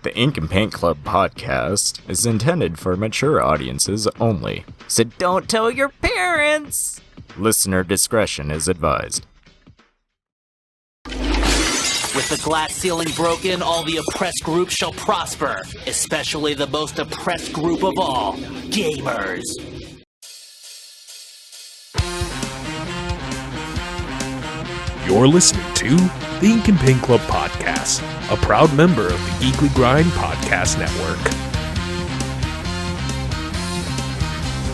The Ink and Paint Club podcast is intended for mature audiences only, so don't tell your parents! Listener discretion is advised. With the glass ceiling broken, all the oppressed groups shall prosper, especially the most oppressed group of all, gamers. You're listening to the Ink and Paint Club podcast, a proud member of the Geekly Grind Podcast Network.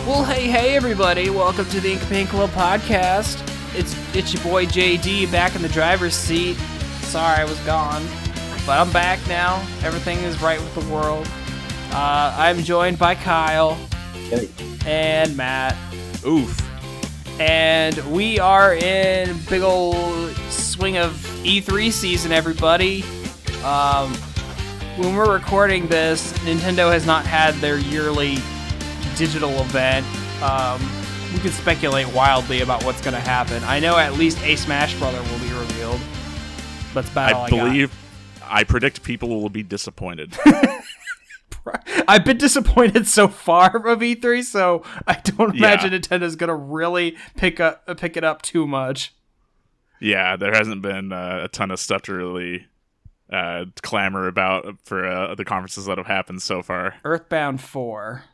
Well, hey, everybody. Welcome to the Ink and Paint Club podcast. It's your boy JD back in the driver's seat. Sorry I was gone, but I'm back now. Everything is right with the world. I'm joined by Kyle and Matt. Oof. And we are in big old swing of E3 season, everybody. When we're recording this, Nintendo has not had their yearly digital event. We can speculate wildly about what's going to happen. I know at least a Smash Brother will be revealed. That's about all I got. I predict people will be disappointed. I've been disappointed so far of E3, so I don't imagine Nintendo's gonna really pick it up too much. Yeah, there hasn't been a ton of stuff to really clamor about for the conferences that have happened so far. Earthbound 4.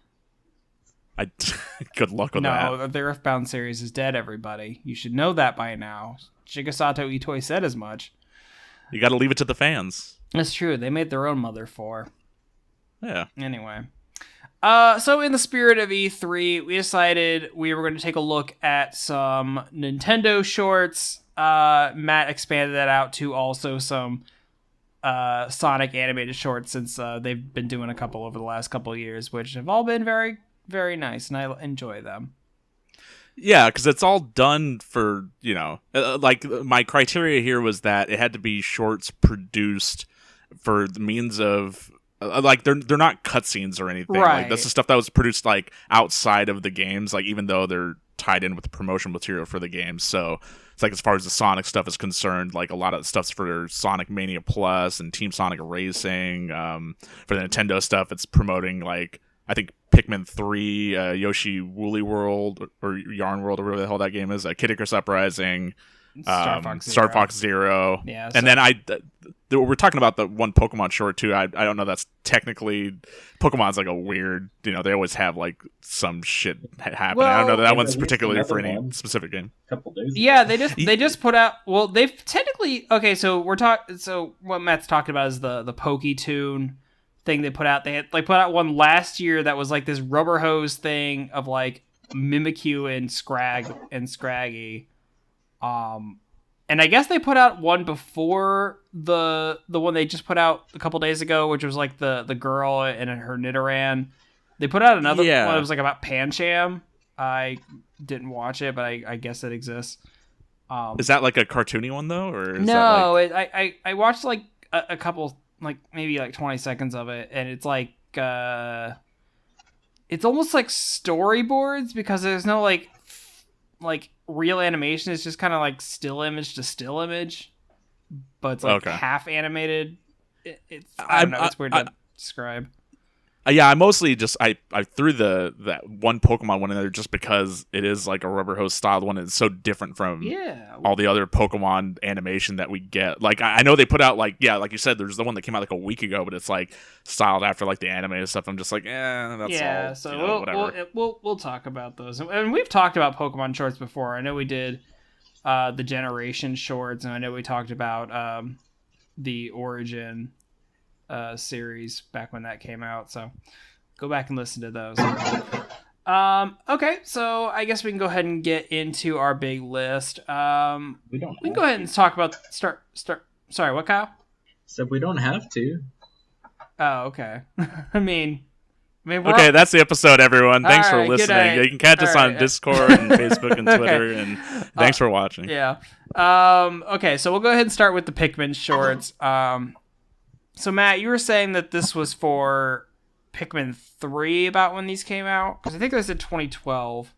Good luck with that. No, the Earthbound series is dead, everybody. You should know that by now. Shigesato Itoi said as much. You gotta leave it to the fans. That's true. They made their own Mother 4. Yeah. Anyway. So in the spirit of E3, we decided we were going to take a look at some Nintendo shorts. Matt expanded that out to also some Sonic animated shorts since they've been doing a couple over the last couple of years, which have all been very, very nice, and I enjoy them. Yeah, because it's all done for, like my criteria here was that it had to be shorts produced for the means of... like they're not cutscenes or anything. Right. Like that's the stuff that was produced like outside of the games. Like even though they're tied in with the promotion material for the games. So it's like as far as the Sonic stuff is concerned, like a lot of stuff's for Sonic Mania Plus and Team Sonic Racing. For the Nintendo stuff, it's promoting like I think Pikmin 3, Yoshi Woolly World or Yarn World or whatever the hell that game is. Icarus Uprising. Star Fox Zero. Yeah, and then we're talking about the one Pokemon short too. I don't know. That's technically Pokemon's like a weird. They always have like some shit happen. Well, I don't know that one's particularly for any specific game. Couple days ago. Yeah, they just put out. Well, they've technically okay. So we're talking. So what Matt's talking about is the PokeTune thing they put out. They had put out one last year that was like this rubber hose thing of like Mimikyu and Scraggy. And I guess they put out one before the one they just put out a couple days ago, which was like the girl and her Nidoran. They put out another one that was like about Pancham. I didn't watch it, but I guess it exists. Is that like a cartoony one though, or is no? I watched like a couple, like maybe like 20 seconds of it, and it's like it's almost like storyboards because there's no like real animation. Is just kind of like still image to still image, but it's like half animated. I don't know. It's weird to describe. Yeah, I mostly just I threw that one Pokemon one in there just because it is like a rubber hose styled one. And it's so different from all the other Pokemon animation that we get. Like I know they put out like you said, there's the one that came out like a week ago, but it's like styled after like the animated stuff. I'm just like, that's all. So whatever. We'll talk about those, and we've talked about Pokemon shorts before. I know we did the Generation shorts, and I know we talked about the Origin series back when that came out, so go back and listen to those. Okay, so I guess we can go ahead and get into our big list. We can go ahead and talk about start. Sorry, what, Kyle? So we don't have to. Oh, okay. I mean, okay, that's the episode, everyone. Thanks for right, listening. You can catch us on Discord and Facebook and Twitter, and thanks for watching. Yeah. Okay, so we'll go ahead and start with the Pikmin shorts. So, Matt, you were saying that this was for Pikmin 3 about when these came out? Because I think this in 2012.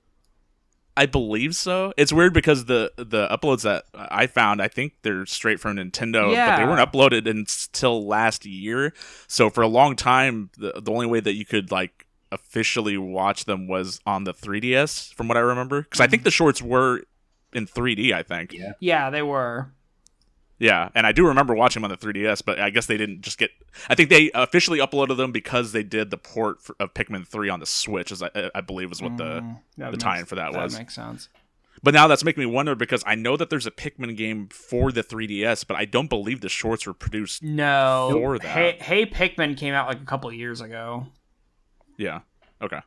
I believe so. It's weird because the uploads that I found, I think they're straight from Nintendo, but they weren't uploaded until last year. So for a long time, the only way that you could like officially watch them was on the 3DS, from what I remember. Because I think the shorts were in 3D, I think. Yeah, they were. Yeah, and I do remember watching them on the 3DS, but I guess they didn't just get... I think they officially uploaded them because they did the port of Pikmin 3 on the Switch, as I believe was what the tie-in for that was. That makes sense. But now that's making me wonder, because I know that there's a Pikmin game for the 3DS, but I don't believe the shorts were produced for that. Hey Pikmin came out like a couple of years ago. Yeah, okay.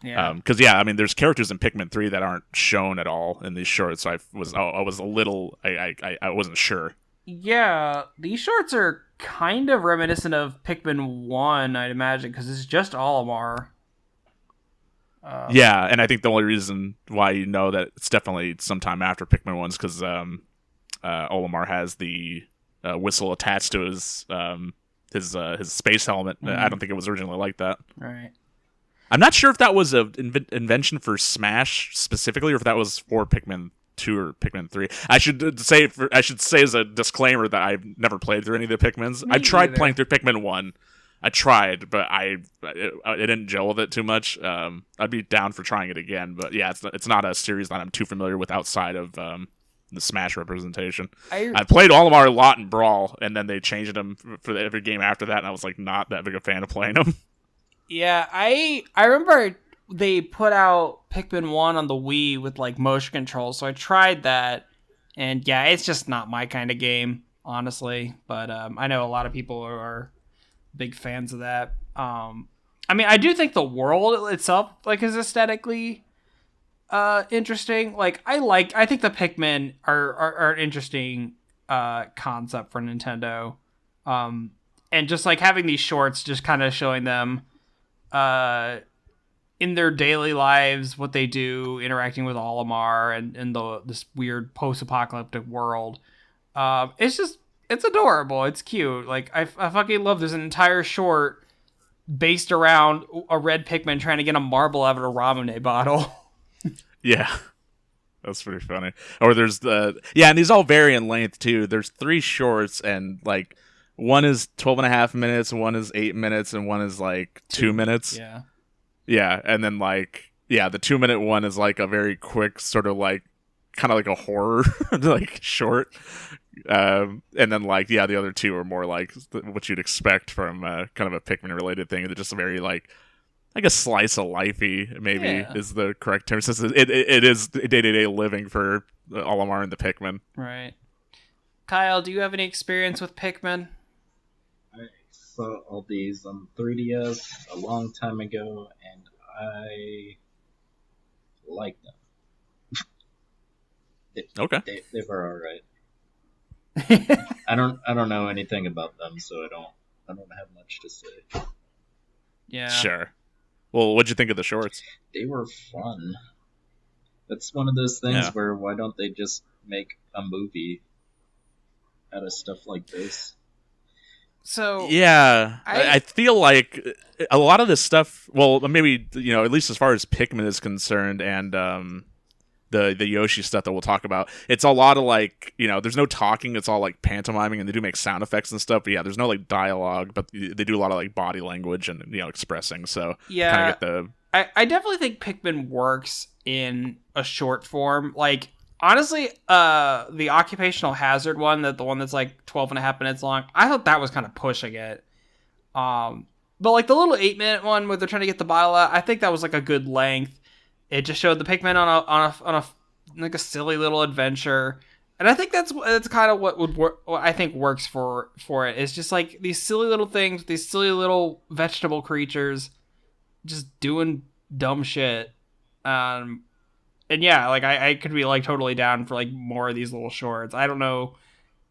Yeah. Because I mean, there's characters in Pikmin 3 that aren't shown at all in these shorts. So I was a little, I wasn't sure. Yeah, these shorts are kind of reminiscent of Pikmin 1, I'd imagine, because it's just Olimar. Yeah, and I think the only reason why you know that it's definitely sometime after Pikmin 1 is because Olimar has the whistle attached to his space helmet. I don't think it was originally like that. Right. I'm not sure if that was an invention for Smash specifically, or if that was for Pikmin 2 or Pikmin 3. I should say as a disclaimer that I've never played through any of the Pikmins. I tried playing through Pikmin 1. I tried, but I didn't gel with it too much. I'd be down for trying it again, but yeah, it's not a series that I'm too familiar with outside of the Smash representation. I played Olimar a lot in Brawl, and then they changed them for every game after that, and I was like not that big a fan of playing them. Yeah, I remember they put out Pikmin 1 on the Wii with like motion controls, so I tried that, and yeah, it's just not my kind of game, honestly, but I know a lot of people are big fans of that. I mean, I do think the world itself like is aesthetically interesting. Like I think the Pikmin are an interesting concept for Nintendo. And just like having these shorts just kind of showing them in their daily lives what they do, interacting with Olimar and this weird post-apocalyptic world. It's adorable. It's cute. Like I fucking love. There's an entire short based around a red Pikmin trying to get a marble out of a Ramune bottle. Yeah, that's pretty funny. Or there's and these all vary in length too. There's 3 shorts, and like one is 12.5 minutes, one is 8 minutes, and one is like 2 minutes. Yeah, and then like the 2-minute one is like a very quick sort of like kind of like a horror like short. And then like the other 2 are more like what you'd expect from kind of a Pikmin related thing. They're just a very like a slice of lifey maybe is the correct term, since it is day-to-day living for Olimar and the Pikmin. Right. Kyle, do you have any experience with Pikmin? I saw all these on 3DS a long time ago, and I like them. They were alright. I don't know anything about them, so I don't have much to say. Yeah. Sure. Well, what'd you think of the shorts? They were fun. It's one of those things where why don't they just make a movie out of stuff like this? So yeah, I feel like a lot of this stuff. Well, maybe at least as far as Pikmin is concerned, and the Yoshi stuff that we'll talk about, it's a lot of like there's no talking. It's all like pantomiming, and they do make sound effects and stuff. But yeah, there's no like dialogue, but they do a lot of like body language and expressing. So kind of get the. I definitely think Pikmin works in a short form. Like honestly, the occupational hazard one, the one that's like 12.5 minutes long, I thought that was kind of pushing it. But like the little 8-minute one where they're trying to get the bottle out, I think that was like a good length. It just showed the Pikmin on a like a silly little adventure, and I think that's kind of what would work. What I think works for it. It's just like these silly little things, these silly little vegetable creatures, just doing dumb shit. And yeah, like I could be like totally down for like more of these little shorts. I don't know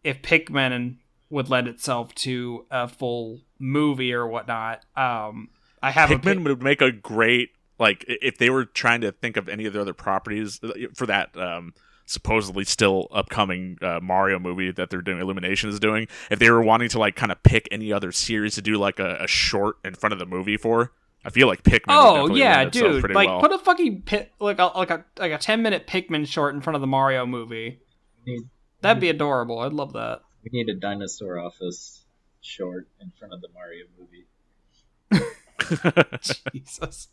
if Pikmin would lend itself to a full movie or whatnot. Pikmin would make a great. Like, if they were trying to think of any of the other properties for that supposedly still upcoming Mario movie that they're doing, Illumination is doing, if they were wanting to, like, kind of pick any other series to do, like, a short in front of the movie for, I feel like Pikmin. would Oh definitely yeah, lend itself dude! pretty Like well. put a fucking like a 10-minute Pikmin short in front of the Mario movie. That'd be adorable. I'd love that. We need a dinosaur office short in front of the Mario movie. Jesus.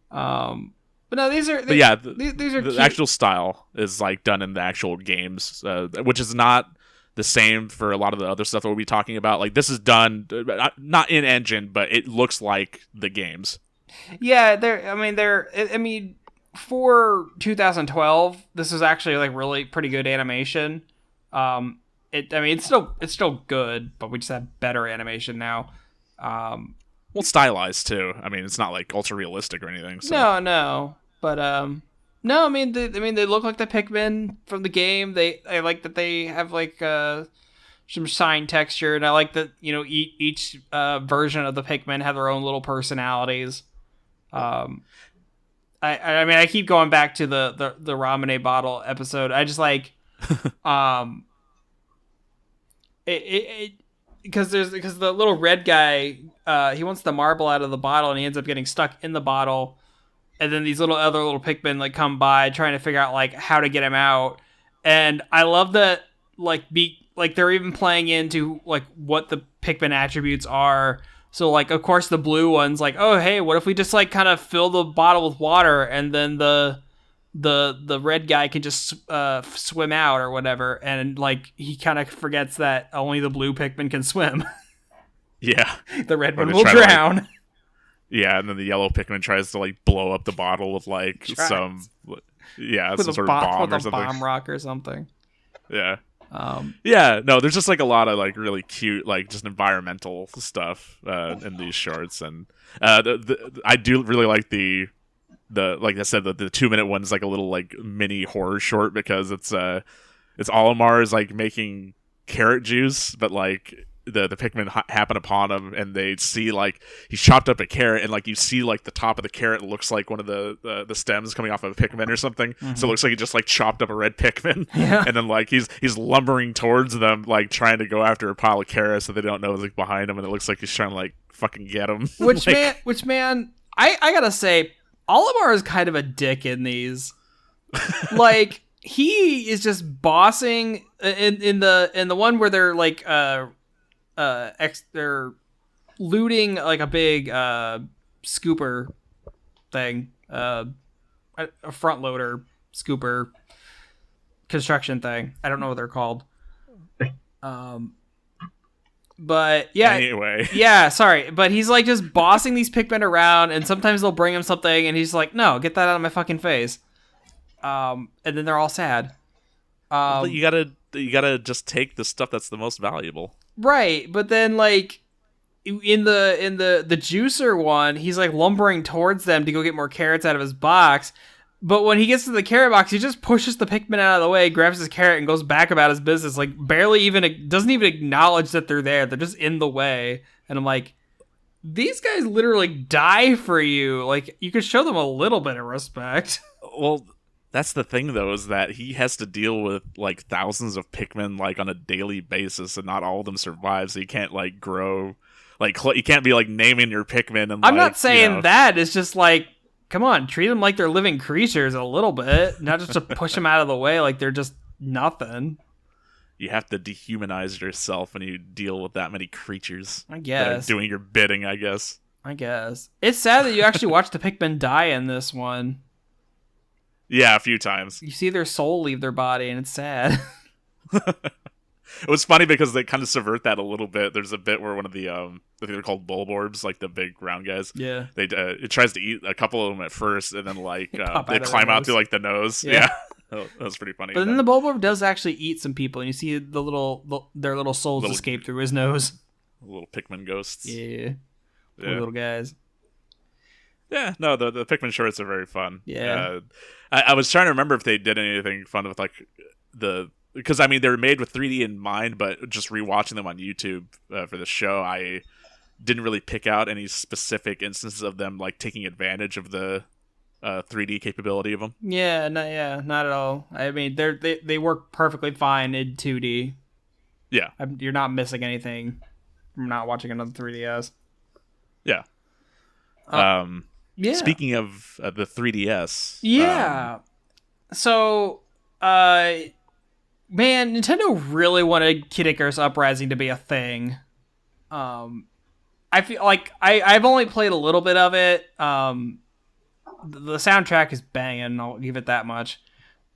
But no, these are. But yeah, these are the cute. actual style is like done in the actual games, which is not the same for a lot of the other stuff that we'll be talking about. Like this is done not in engine, but it looks like the games. Yeah, I mean, for 2012, this is actually like really pretty good animation. It's still good, but we just have better animation now. Well, stylized too. I mean, it's not like ultra realistic or anything. So. No, but no. I mean, they look like the Pikmin from the game. I like that they have like some shine texture, and I like that each version of the Pikmin have their own little personalities. I mean, I keep going back to the Ramune bottle episode. I just like because the little red guy he wants the marble out of the bottle and he ends up getting stuck in the bottle, and then these other little Pikmin like come by trying to figure out like how to get him out. And I love that like they're even playing into like what the Pikmin attributes are. So like of course the blue one's like, oh hey, what if we just like kind of fill the bottle with water and then the red guy can just swim out or whatever, and like he kind of forgets that only the blue Pikmin can swim. Yeah, the red one will drown. Yeah, and then the yellow Pikmin tries to like blow up the bottle with like some sort of bomb or something, bomb rock or something. Yeah. Yeah, no, there's just like a lot of like really cute like just environmental stuff in these shorts, and I do really like the like I said, the 2-minute one's like a little like mini horror short because it's Olimar is like making carrot juice, but like the Pikmin happen upon him and they see like he's chopped up a carrot, and like you see like the top of the carrot looks like one of the stems coming off of a Pikmin or something. Mm-hmm. So it looks like he just like chopped up a red Pikmin. Yeah. And then like he's lumbering towards them like trying to go after a pile of carrots that they don't know is like behind him, and it looks like he's trying to like fucking get him. Which man, I gotta say, Olimar is kind of a dick in these. Like he is just bossing in the one where they're like they're looting like a big scooper thing, a front loader scooper construction thing. I don't know what they're called. But yeah, anyway, yeah, sorry, but he's like just bossing these Pikmin around, and sometimes they'll bring him something, and he's like, "No, get that out of my fucking face." And then they're all sad. You gotta just take the stuff that's the most valuable, right? But then like in the juicer one, he's like lumbering towards them to go get more carrots out of his box. But when he gets to the carrot box, he just pushes the Pikmin out of the way, grabs his carrot, and goes back about his business. Like, doesn't even acknowledge that they're there. They're just in the way. And I'm like, these guys literally die for you. Like, you could show them a little bit of respect. Well, that's the thing, though, is that he has to deal with, like, thousands of Pikmin, like, on a daily basis, and not all of them survive, so you can't, like, grow. Like, you can't be, like, naming your Pikmin and, I'm not saying that. It's just, like, come on, treat them like they're living creatures a little bit, not just to push them out of the way like they're just nothing. You have to dehumanize yourself when you deal with that many creatures. I guess. That are doing your bidding, I guess. It's sad that you actually watch the Pikmin die in this one. Yeah, a few times. You see their soul leave their body, and it's sad. It was funny because they kind of subvert that a little bit. There's a bit where one of the I think they're called bulborbs, like the big round guys. Yeah. It tries to eat a couple of them at first, and then like they climb out through like the nose. Yeah. That was pretty funny. But then the bulborb does actually eat some people, and you see their little souls escape through his nose. Little Pikmin ghosts. Yeah. Poor little guys. Yeah, no, the Pikmin shorts are very fun. Yeah. I was trying to remember if they did anything fun with like because I mean they were made with 3D in mind, but just rewatching them on YouTube for the show, I didn't really pick out any specific instances of them like taking advantage of the 3D capability of them. Yeah, not at all. I mean, they work perfectly fine in 2D. Yeah, you're not missing anything from not watching another 3DS. Yeah. Yeah. Speaking of the 3DS, So, man, Nintendo really wanted Kid Icarus Uprising to be a thing. I feel like I've only played a little bit of it. The soundtrack is banging. I'll give it that much.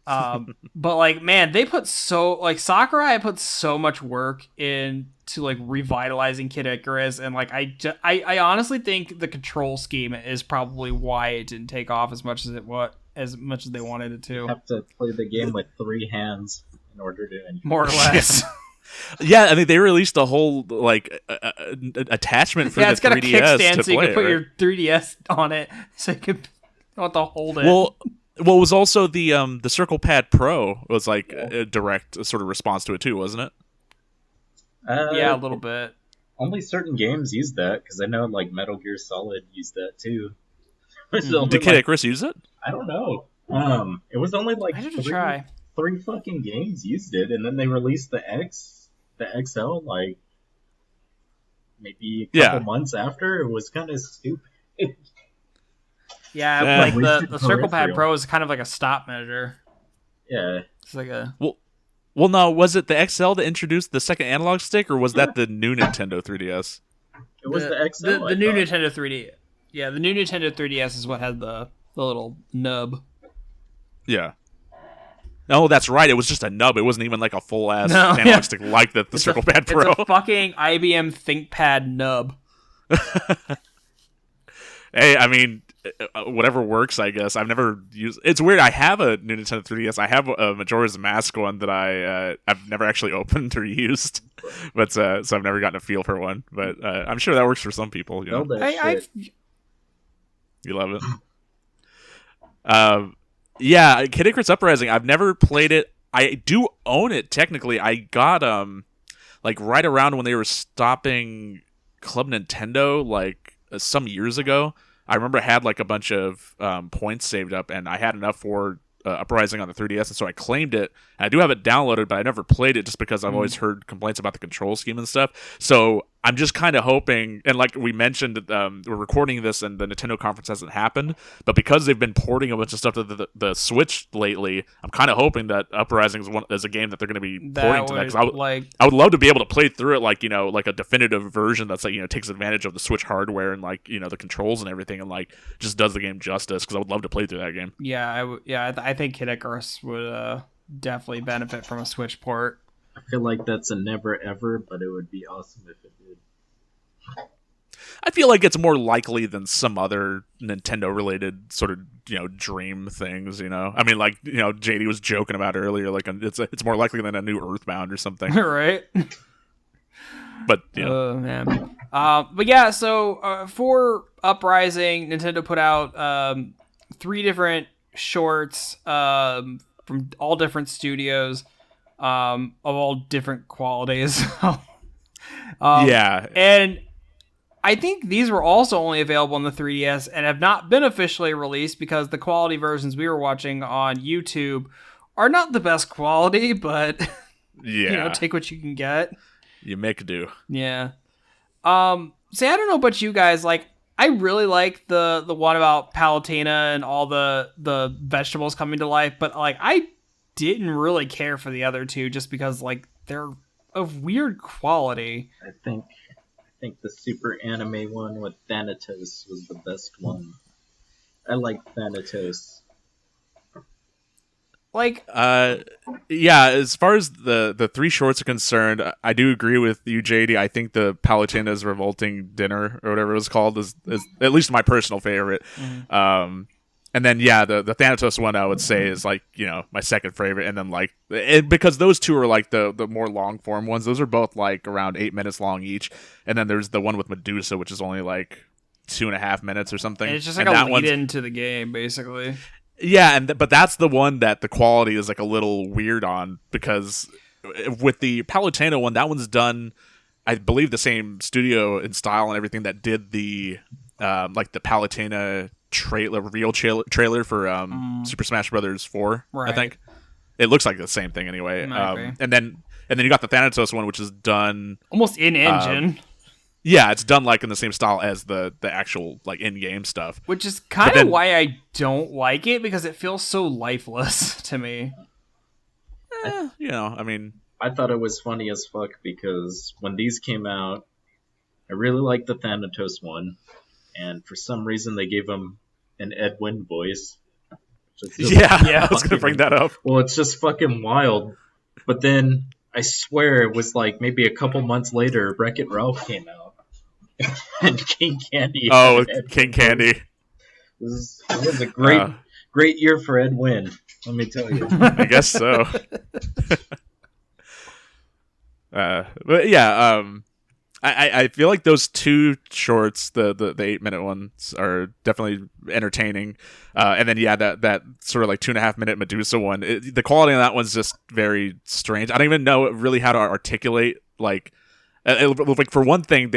But like, man, they put Sakurai put so much work into like revitalizing Kid Icarus, and like I honestly think the control scheme is probably why it didn't take off as much as they wanted it to. You have to play the game with 3 hands in order to enjoy. More or less. Yeah, I mean they released a whole like attachment for the 3DS. It's got a kickstand to so you play can put it, your 3DS on it, so you can don't have to hold it. Well, it was also the Circle Pad Pro was like a direct sort of response to it too, wasn't it? Yeah, a little bit. Only certain games use that, because I know like Metal Gear Solid used that too. Did Kid Icarus use it? I don't know. It was only like I should try. 3 fucking games used it, and then they released the XL like maybe a couple months after. It was kind of stupid. Yeah, like the Circle Pad Pro is kind of like a stop measure. Yeah, it's like a well, no, was it the XL that introduced the second analog stick, or was that the new Nintendo 3DS? It was the XL. The new Nintendo 3D. Yeah, the new Nintendo 3DS is what had the little nub. Yeah. No, that's right. It was just a nub. It wasn't even like a full ass analog stick like the Circle Pad Pro. It's a fucking IBM ThinkPad nub. Hey, I mean, whatever works, I guess. I've never used. It's weird. I have a new Nintendo 3DS. I have a Majora's Mask one that I've never actually opened or used, but so I've never gotten a feel for one. But I'm sure that works for some people. You know? You love it. Yeah, Kid Icarus Uprising. I've never played it. I do own it technically. I got like right around when they were stopping Club Nintendo, like some years ago. I remember I had like a bunch of points saved up, and I had enough for Uprising on the 3DS, and so I claimed it. And I do have it downloaded, but I never played it just because I've always heard complaints about the control scheme and stuff. So I'm just kind of hoping, and like we mentioned, we're recording this and the Nintendo conference hasn't happened, but because they've been porting a bunch of stuff to the Switch lately, I'm kind of hoping that Uprising is a game that they're going to be porting to that. Because I would love to be able to play through it like, you know, like a definitive version that's like, you know, takes advantage of the Switch hardware and like, you know, the controls and everything, and like just does the game justice, because I would love to play through that game. Yeah, I think Kid Icarus would definitely benefit from a Switch port. I feel like that's a never ever, but it would be awesome if it did. I feel like it's more likely than some other Nintendo related sort of, you know, dream things, you know. I mean, like, you know, JD was joking about earlier, like it's more likely than a new Earthbound or something. Right. But yeah. Oh man. But yeah, so for Uprising, Nintendo put out 3 different shorts from all different studios, of all different qualities. Yeah. And I think these were also only available on the 3DS and have not been officially released because the quality versions we were watching on YouTube are not the best quality, but yeah, you know, take what you can get. You make do. Yeah. See, I don't know about you guys, like, I really like the one about Palutena and all the vegetables coming to life, but like I didn't really care for the other 2 just because like they're of weird quality. I think the super anime one with Thanatos was the best one. I like Thanatos. Like, yeah, as far as the 3 shorts are concerned, I do agree with you, JD. I think the Palutena's Revolting Dinner, or whatever it was called, is at least my personal favorite. Mm-hmm. And then, yeah, the Thanatos one I would say is like, you know, my second favorite. And then like, because those 2 are like the more long form ones. Those are both like around 8 minutes long each. And then there's the one with Medusa, which is only like 2.5 minutes or something. And it's just like a lead into the game, basically. Yeah, but that's the one that the quality is like a little weird on, because with the Palutena one, that one's done, I believe, the same studio and style and everything that did the like the Palutena reveal trailer for Super Smash Brothers 4. Right. I think it looks like the same thing anyway. And then you got the Thanatos one, which is done almost in engine. Yeah, it's done like in the same style as the actual like in-game stuff. Which is kind of why I don't like it, because it feels so lifeless to me. You know, I mean, I thought it was funny as fuck because when these came out, I really liked the Thanatos one, and for some reason they gave him an Ed Wynn voice. I was gonna bring that up. Well, it's just fucking wild. But then I swear it was like maybe a couple months later, Wreck-It Ralph came out. And King Candy. Oh, King Candy. It was a great year for Ed Wynn, let me tell you. I guess so. But yeah, I feel like those two shorts, the 8-minute ones, are definitely entertaining. And then that sort of like 2.5-minute Medusa one, the quality on that one's just very strange. I don't even know really how to articulate like for one thing,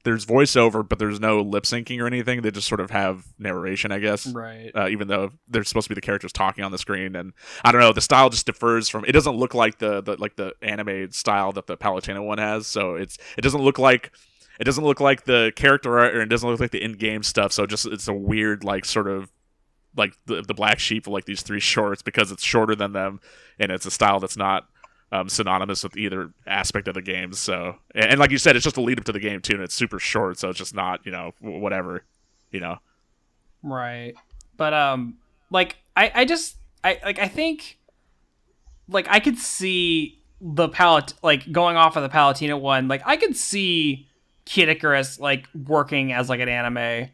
there's voiceover, but there's no lip syncing or anything. They just sort of have narration, I guess. Right. Even though they're supposed to be the characters talking on the screen, and I don't know, the style just differs from. It doesn't look like the anime style that the Palutena one has. So it doesn't look like the character art, or it doesn't look like the in-game stuff. So it's a weird like sort of like the black sheep of like these three shorts, because it's shorter than them, and it's a style that's not synonymous with either aspect of the game. So, and like you said, it's just a lead up to the game too, and it's super short, so it's just not, whatever, Right. But like I think like I could see the like going off of the Palutena one, like I could see Kid Icarus like working as like an anime.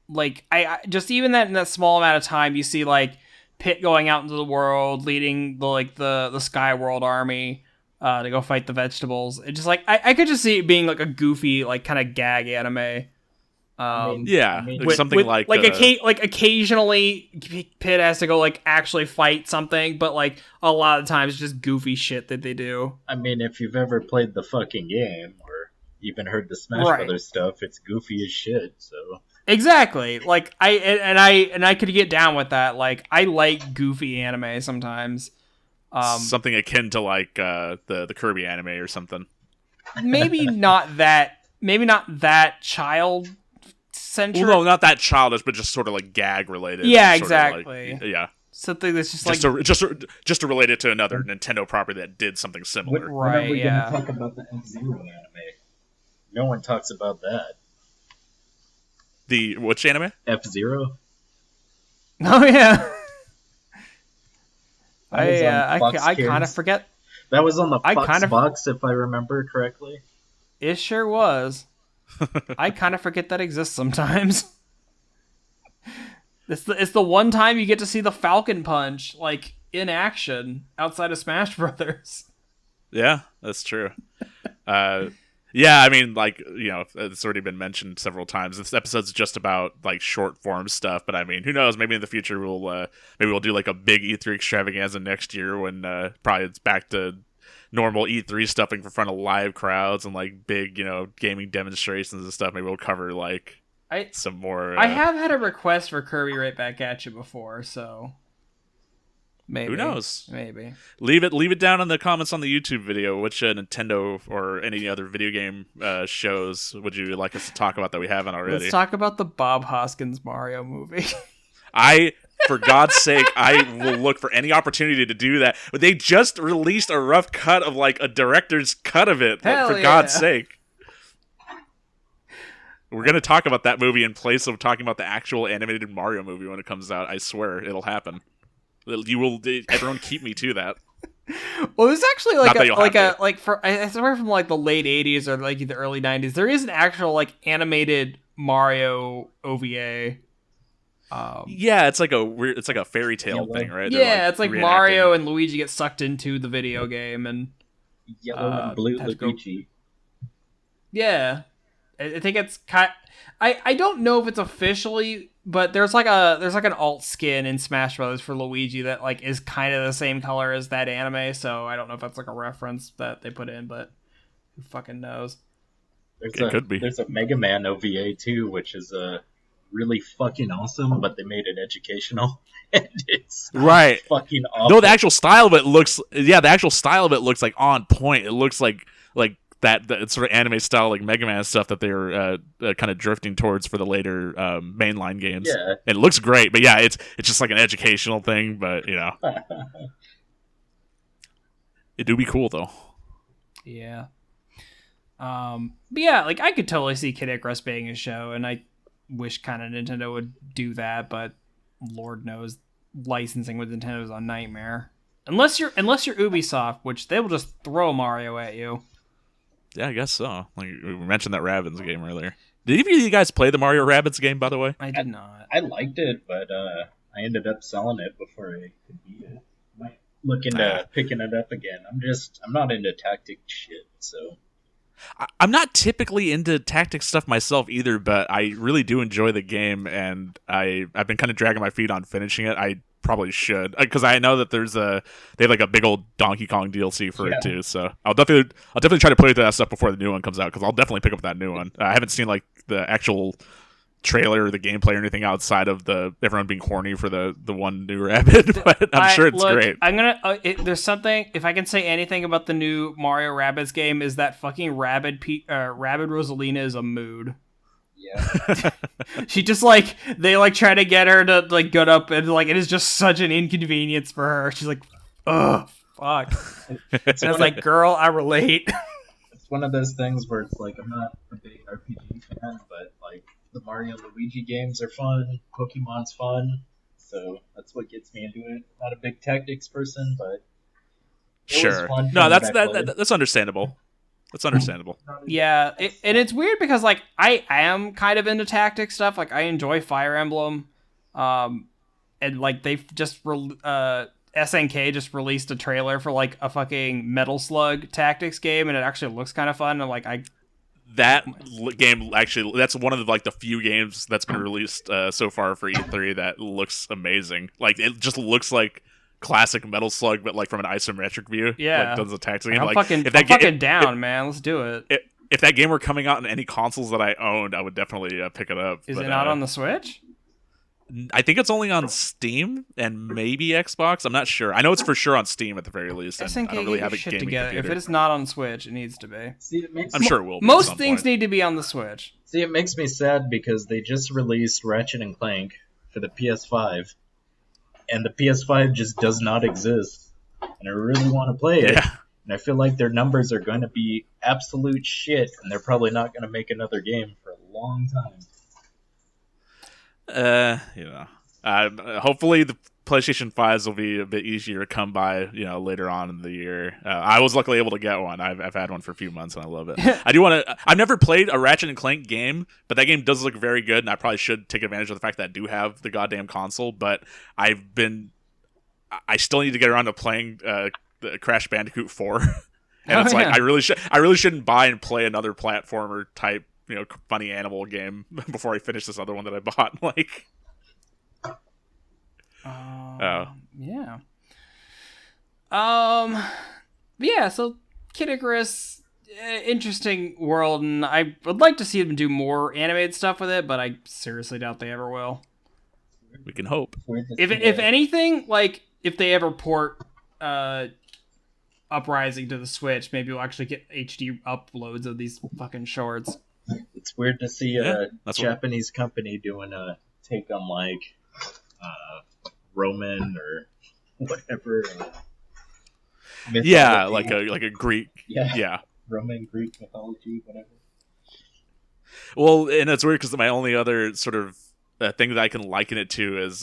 Like I just, even that in that small amount of time, you see like Pit going out into the world, leading the Sky World army to go fight the vegetables. It just like I could just see it being like a goofy like kind of gag anime. Something like occasionally Pit has to go like actually fight something, but like a lot of times it's just goofy shit that they do. I mean, if you've ever played the fucking game or even heard the Smash Brothers stuff, it's goofy as shit. So exactly, like I could get down with that. Like I like goofy anime sometimes. Something akin to like the Kirby anime or something. Maybe not that child centric. Well, no, not that childish, but just sort of like gag related. Yeah, exactly. Yeah. Something that's just to relate it to another Nintendo property that did something similar. When are we gonna talk about the F-Zero anime? No one talks about that. The which anime? F-Zero. Oh yeah. I kind of forget. That was on the Fox box, if I remember correctly. It sure was. I kind of forget that exists sometimes. It's the one time you get to see the Falcon Punch like in action outside of Smash Brothers. Yeah, that's true. Yeah, I mean, like, it's already been mentioned several times. This episode's just about like short form stuff, but I mean, who knows? Maybe in the future we'll do like a big E3 extravaganza next year when probably it's back to normal E3 stuff in front of live crowds and like big, gaming demonstrations and stuff. Maybe we'll cover like some more. I have had a request for Kirby Right Back at You before, so maybe. Who knows? Maybe. Leave it down in the comments on the YouTube video. Which Nintendo or any other video game shows would you like us to talk about that we haven't already? Let's talk about the Bob Hoskins Mario movie. For God's sake, I will look for any opportunity to do that. But they just released a rough cut of like a director's cut of it. Hell for God's sake. We're going to talk about that movie in place of talking about the actual animated Mario movie when it comes out. I swear it'll happen. Everyone keep me to that. Well, there's actually I swear from like the late 80s or like the early 90s, there is an actual like animated Mario OVA. Yeah, it's like a fairy tale thing, right? Yeah, it's like Mario and Luigi get sucked into the video game and yellow and blue Luigi. Yeah, I think it's I don't know if it's officially, but there's like an alt skin in Smash Brothers for Luigi that like is kind of the same color as that anime. So I don't know if that's like a reference that they put in, but who fucking knows? Could be. There's a Mega Man OVA too, which is really fucking awesome, but they made it educational. And it's right. Fucking awful. No, the actual style of it looks like on point. It looks like that sort of anime style like Mega Man stuff that they were kind of drifting towards for the later mainline games. Yeah. And it looks great, but yeah, it's just like an educational thing. But it do be cool though. Yeah. But yeah, like I could totally see Kid Icarus being a show, and I wish kind of Nintendo would do that, but Lord knows licensing with Nintendo is a nightmare. Unless you're Ubisoft, which they will just throw Mario at you. Yeah, I guess so. Like we mentioned that Rabbids game earlier. Did either of you guys play the Mario Rabbids game, by the way? I did not. I liked it, but I ended up selling it before I could beat it. Might look into picking it up again. I'm not into tactic shit, so. I'm not typically into tactics stuff myself either, but I really do enjoy the game, and I've been kind of dragging my feet on finishing it. I probably should, because I know that they have like a big old Donkey Kong DLC for it too. So I'll definitely try to play through that stuff before the new one comes out, because I'll definitely pick up that new one. I haven't seen like the actual trailer or the gameplay or anything outside of the everyone being horny for the one new Rabbid, but I'm sure it's great. I'm gonna there's something, if I can say anything about the new Mario Rabbids game, is that fucking Rabbid Rosalina is a mood. Yeah. She just like, they like try to get her to like get up, and like it is just such an inconvenience for her. She's like, ugh, fuck. And I was like, girl, I relate. It's one of those things where it's like, I'm not a big RPG fan, but like the Mario and Luigi games are fun, Pokemon's fun, so that's what gets me into it. Not a big tactics person, but it was fun. No, that's understandable. That's understandable. Yeah, and it's weird because like I am kind of into tactics stuff. Like I enjoy Fire Emblem, and like they've just SNK just released a trailer for like a fucking Metal Slug tactics game, and it actually looks kind of fun. And like that game actually, that's one of the few games that's been released so far for E3 that looks amazing. Like it just looks like classic Metal Slug, but like from an isometric view. Yeah, like does the tactics game. I'm fucking down, man. Let's do it. If that game were coming out in any consoles that I owned, I would definitely pick it up. Is it not on the Switch? I think it's only on Steam and maybe Xbox. I'm not sure. I know it's for sure on Steam at the very least. SNK, I don't really have a shit gaming together. computer. If it is not on Switch, it needs to be. See, I'm sure it will be. Most things need to be on the Switch. See, it makes me sad because they just released Ratchet and Clank for the PS5, and the PS5 just does not exist. And I really want to play it. Yeah. And I feel like their numbers are going to be absolute shit, and they're probably not going to make another game for a long time. Hopefully the PlayStation 5s will be a bit easier to come by, later on in the year. I was luckily able to get one. I've had one for a few months and I love it. I've never played a Ratchet and Clank game, but that game does look very good, and I probably should take advantage of the fact that I do have the goddamn console, but I still need to get around to playing the Crash Bandicoot 4. And it's like, I really shouldn't buy and play another platformer type, funny animal game before I finish this other one that I bought. Like, yeah. Yeah, so Kid Icarus, interesting world, and I would like to see them do more animated stuff with it, but I seriously doubt they ever will. We can hope. If anything, like, if they ever port Uprising to the Switch, maybe we'll actually get HD uploads of these fucking shorts. It's weird to see a Japanese company doing a take on, like, Roman or whatever. Yeah, like a Greek. Yeah. Roman, Greek mythology, whatever. Well, and it's weird because my only other sort of thing that I can liken it to is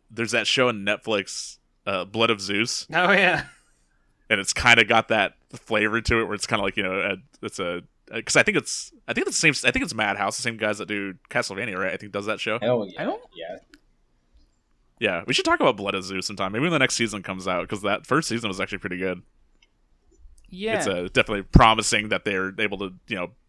there's that show on Netflix, Blood of Zeus. Oh yeah. And it's kind of got that flavor to it, where it's kind of like it's a because I think it's the same. I think it's Madhouse, the same guys that do Castlevania, right? I think does that show. Oh yeah. Yeah, we should talk about Blood of Zeus sometime. Maybe when the next season comes out, because that first season was actually pretty good. Yeah, it's definitely promising that they're able to,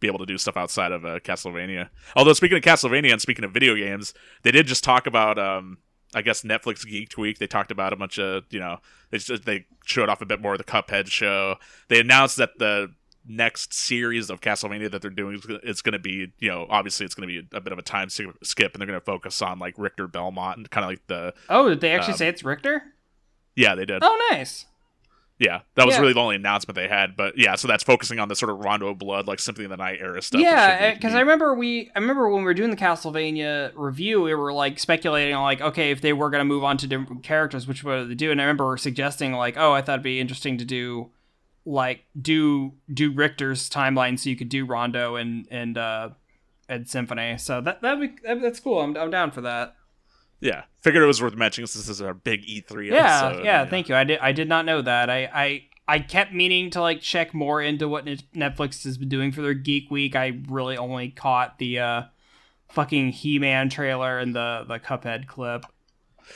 be able to do stuff outside of Castlevania. Although speaking of Castlevania and speaking of video games, they did just talk about, I guess Netflix Geek Week. They talked about a bunch of, they showed off a bit more of the Cuphead show. They announced that the next series of Castlevania that they're doing is going to be, obviously it's going to be a bit of a time skip, and they're going to focus on like Richter Belmont and kind of like the. Oh, did they actually say it's Richter? Yeah, they did. Oh, nice. Yeah, that was Yeah. really the only announcement they had. But yeah, so that's focusing on the sort of Rondo Blood, like Symphony of the Night era stuff. Yeah, because I remember when we were doing the Castlevania review, we were like speculating on like, okay, if they were going to move on to different characters, which would they do? And I remember suggesting like, oh, I thought it'd be interesting to do Richter's timeline, so you could do Rondo and Symphony. So that's cool. I'm down for that. Yeah, figured it was worth mentioning since this is our big E3 Yeah, episode. yeah. Thank you. I did not know that. I kept meaning to like check more into what Netflix has been doing for their Geek Week. I really only caught the fucking He-Man trailer and the Cuphead clip.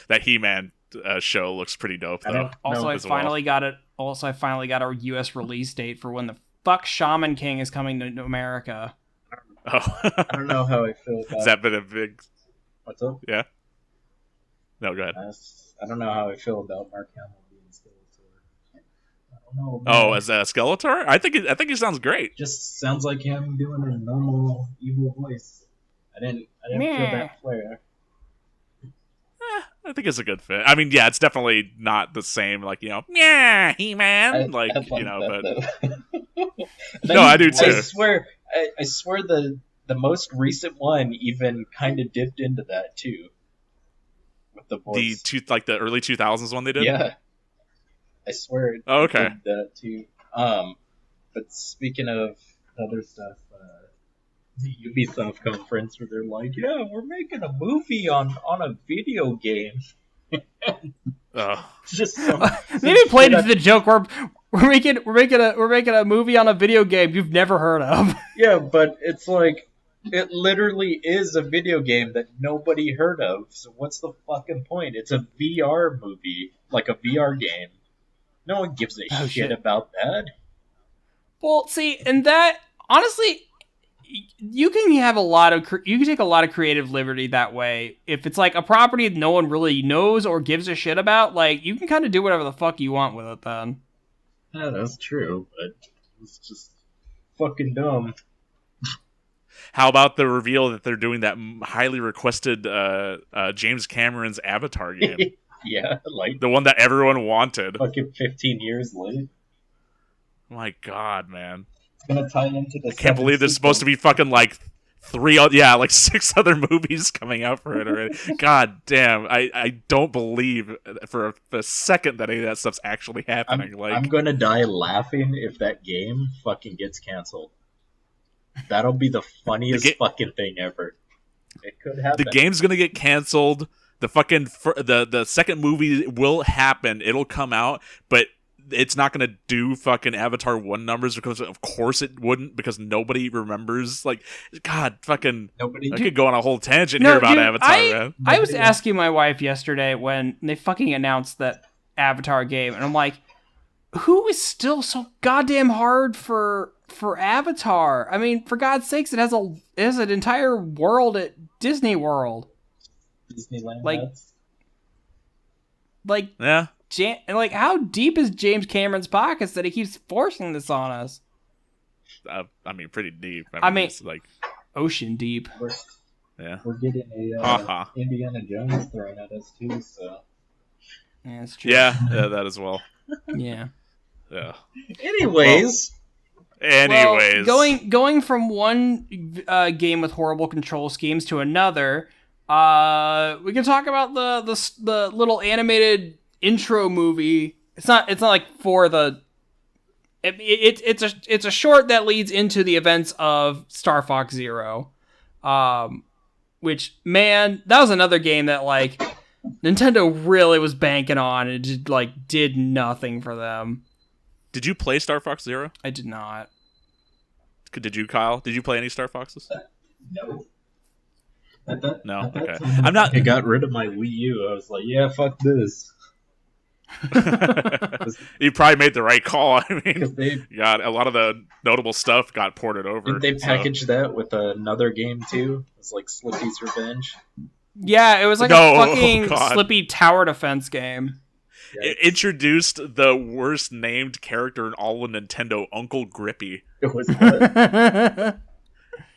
That He-Man show looks pretty dope though. I finally got it. Also, I finally got a U.S. release date for when the fuck Shaman King is coming to America. Oh, I don't know how I feel about. Has that been a big? What's up? Yeah. No, go ahead. I don't know how I feel about Mark Hamill being Skeletor. I don't know. Oh, as a Skeletor? I think he sounds great. Just sounds like him doing a normal evil voice. I didn't feel that flair. I think it's a good fit. I mean, yeah, it's definitely not the same, like, yeah, He-Man, but no, I do too. I swear the most recent one even kind of dipped into that too. With the voice. The early 2000s one they did? Yeah. I swear it okay. did that too. But speaking of other stuff, the Ubisoft conference where they're like, yeah, we're making a movie on a video game. Just maybe played into the joke where we're making a movie on a video game you've never heard of. Yeah, but it's like it literally is a video game that nobody heard of. So what's the fucking point? It's a VR movie, like a VR game. No one gives a shit about that. Well, see, and that honestly, you can take a lot of creative liberty that way. If it's like a property that no one really knows or gives a shit about, like you can kind of do whatever the fuck you want with it. Then. Yeah, that's true, but it's just fucking dumb. How about the reveal that they're doing that highly requested James Cameron's Avatar game? Yeah, like the one that everyone wanted. Fucking 15 years late. My God, man. It's gonna tie into the. I can't believe there's supposed to be fucking like 6 other movies coming out for it already. God damn, I don't believe for a second that any of that stuff's actually happening. I'm gonna die laughing if that game fucking gets canceled. That'll be the funniest fucking thing ever. It could happen. The game's gonna get canceled. The fucking the second movie will happen. It'll come out, but it's not gonna do fucking Avatar 1 numbers because of course it wouldn't, because nobody remembers. Like, God, fucking nobody. I could go on a whole tangent here about Avatar, man. I was asking my wife yesterday when they fucking announced that Avatar game, and I'm like, who is still so goddamn hard for Avatar? I mean, for God's sakes, it has an entire world at Disney World. Disneyland. Like yeah. And like, how deep is James Cameron's pockets that he keeps forcing this on us? I mean, pretty deep. I mean, it's like ocean deep. We're getting a Indiana Jones thrown at us too. So yeah, that's true. Yeah, that as well. Yeah. Yeah. Anyways, going from one game with horrible control schemes to another, we can talk about the little animated intro movie. It's not like for the. It's a short that leads into the events of Star Fox Zero, which, man, that was another game that like Nintendo really was banking on, and it just like did nothing for them. Did you play Star Fox Zero? I did not. Did you, Kyle? Did you play any Star Foxes? No. No. Okay. I'm not. I got rid of my Wii U. I was like, yeah, fuck this. You probably made the right call. I mean, a lot of the notable stuff got ported over. Did they package that with another game too? It was like Slippy's Revenge. Yeah, it was like a fucking Slippy tower defense game. It introduced the worst named character in all of Nintendo, Uncle Grippy. It was what?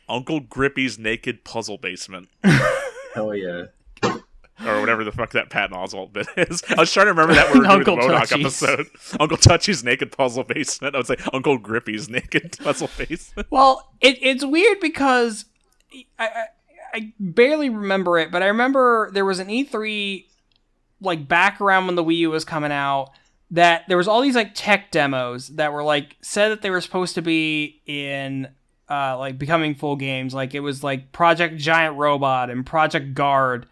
Uncle Grippy's Naked Puzzle Basement. Hell yeah. or whatever the fuck that Patton Oswalt bit is. I was trying to remember that when we were doing the Werehog episode. Uncle Touchy's naked puzzle basement. I would say Uncle Grippy's naked puzzle basement. Well, it's weird because I barely remember it, but I remember there was an E3 like back around when the Wii U was coming out that there was all these like tech demos that were like said that they were supposed to be in like becoming full games. Like it was like Project Giant Robot and Project Guard.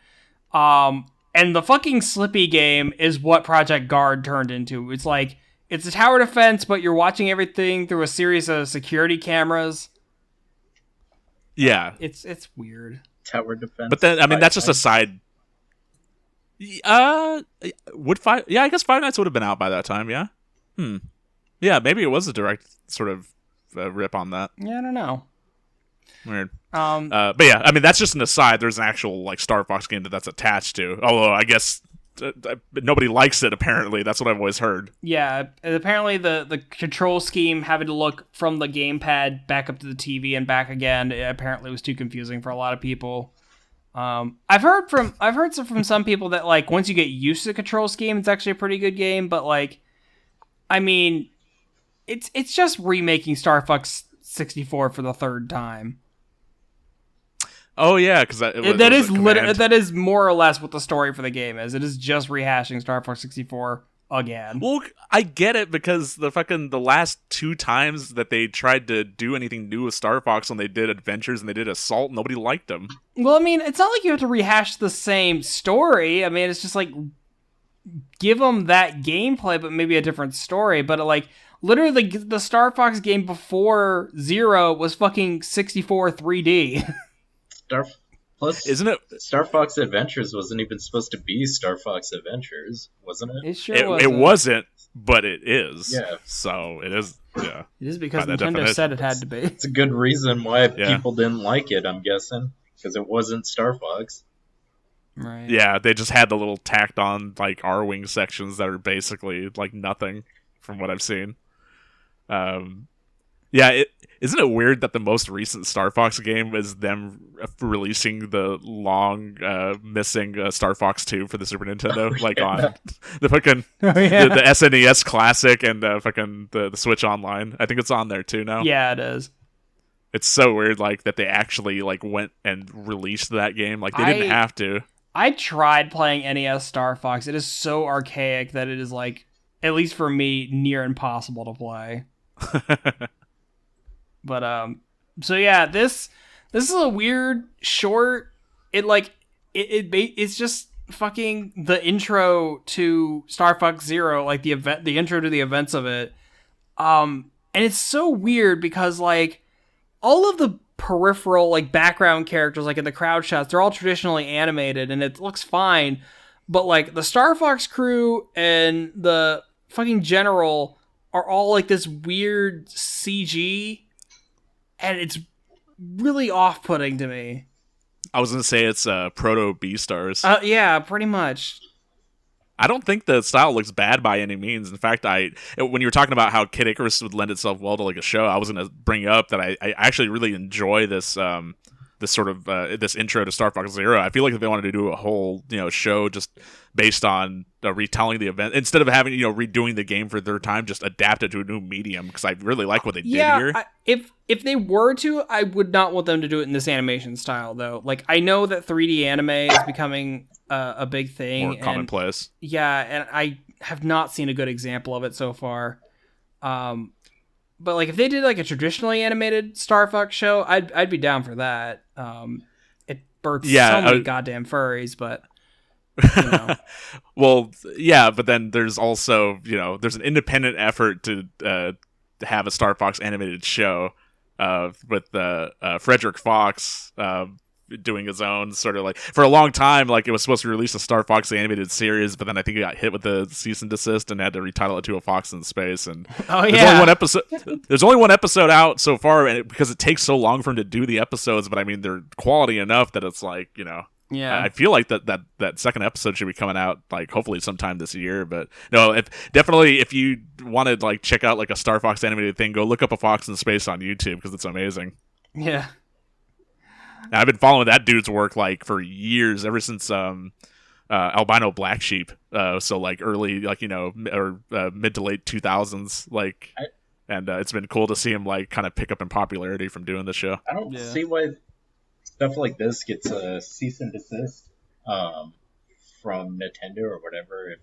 And the fucking Slippy game is what Project Guard turned into. It's like, it's a tower defense, but you're watching everything through a series of security cameras. Yeah. It's weird. Tower defense. But then, I mean, that's just a side. Would Five? Yeah, I guess Five Nights would have been out by that time. Yeah. Yeah, maybe it was a direct sort of rip on that. Yeah, I don't know. Weird. But yeah, I mean, that's just an aside. There's an actual like Star Fox game that's attached to. Although I guess nobody likes it. Apparently, that's what I've always heard. Yeah, apparently the control scheme having to look from the gamepad back up to the TV and back again apparently was too confusing for a lot of people. I've heard from some people that like once you get used to the control scheme, it's actually a pretty good game. But like, I mean, it's just remaking Star Fox 64 for the third time. Oh yeah, because that is more or less what the story for the game is. It is just rehashing Star Fox 64 again. Well, I get it because the last two times that they tried to do anything new with Star Fox, when they did Adventures and they did Assault, nobody liked them. Well, I mean, it's not like you have to rehash the same story. I mean, it's just like give them that gameplay, but maybe a different story. But like literally, the Star Fox game before Zero was fucking 64 3D. Isn't it? Star Fox Adventures wasn't even supposed to be Star Fox Adventures, wasn't it? It sure wasn't. It wasn't, but it is. Yeah. So it is. Yeah. It is because Nintendo said it had to be. It's a good reason why people didn't like it, I'm guessing, because it wasn't Star Fox. Right. Yeah, they just had the little tacked on like R-wing sections that are basically like nothing from what I've seen. Yeah, isn't it weird that the most recent Star Fox game is them releasing the long missing Star Fox 2 for the Super Nintendo, on the fucking the SNES Classic and the Switch Online. I think it's on there too now. Yeah, it is. It's so weird, like that they actually like went and released that game. Like they didn't have to. I tried playing NES Star Fox. It is so archaic that it is like, at least for me, near impossible to play. But so yeah, this is a weird short. It's just fucking the intro to Star Fox Zero, like the intro to the events of it. And it's so weird because like all of the peripheral like background characters, like in the crowd shots, they're all traditionally animated and it looks fine. But like the Star Fox crew and the fucking general are all like this weird CG. And it's really off-putting to me. I was going to say it's proto B-Stars. Yeah, pretty much. I don't think the style looks bad by any means. In fact, when you were talking about how Kid Icarus would lend itself well to like a show, I was going to bring up that I actually really enjoy this this sort of this intro to Star Fox Zero. I feel like if they wanted to do a whole show just based on retelling the event, instead of having redoing the game for the third time, just adapt it to a new medium, because I really like what they did here. If they were to, I would not want them to do it in this animation style though. Like I know that 3D anime is becoming a big thing, more commonplace. Yeah, and I have not seen a good example of it so far. But like if they did like a traditionally animated Star Fox show, I'd be down for that. It births so many goddamn furries, but well, yeah, but then there's also there's an independent effort to have a Star Fox animated show with Frederick Fox doing his own sort of like, for a long time, like it was supposed to release a Star Fox animated series, but then I think it got hit with the cease and desist and had to retitle it to a Fox in Space. And there's only one episode out so far, and because it takes so long for him to do the episodes, but I mean they're quality enough that it's like I feel like that second episode should be coming out like hopefully sometime this year. But no, if you want to like check out like a Star Fox animated thing, go look up a Fox in Space on YouTube, because it's amazing. Yeah. I've been following that dude's work like for years, ever since albino black sheep. So like early, like mid to late 2000s, like. And it's been cool to see him like kind of pick up in popularity from doing the show. I don't see why stuff like this gets a cease and desist from Nintendo or whatever.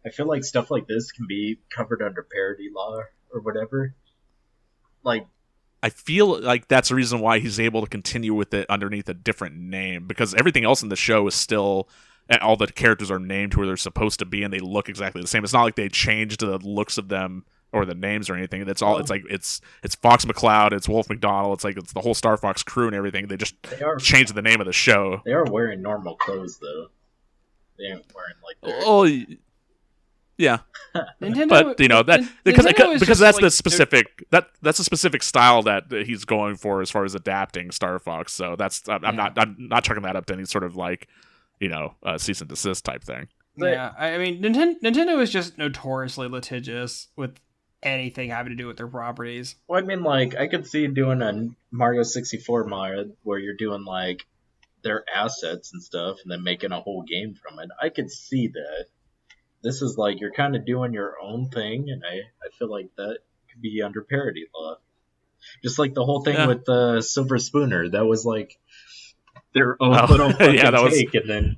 I feel like stuff like this can be covered under parody law or whatever. Like, I feel like that's the reason why he's able to continue with it underneath a different name, because everything else in the show is still, and all the characters are named where they're supposed to be, and they look exactly the same. It's not like they changed the looks of them or the names or anything. That's all. It's like it's Fox McCloud, it's Wolf McDonald, it's the whole Star Fox crew and everything. They just changed the name of the show. They are wearing normal clothes though. They ain't wearing like their... Oh, yeah. Nintendo, but that because that's the specific that's a specific style that he's going for as far as adapting Star Fox. So that's I'm not chucking that up to any sort of like cease and desist type thing. Yeah, I mean Nintendo is just notoriously litigious with anything having to do with their properties. Well, I mean, like, I could see doing a Mario 64 mod where you're doing, like, their assets and stuff and then making a whole game from it. I could see that. This is, like, you're kind of doing your own thing, and I feel like that could be under parody law. Just like the whole thing with the Silver Spooner. That was, like, their own little fucking take, and then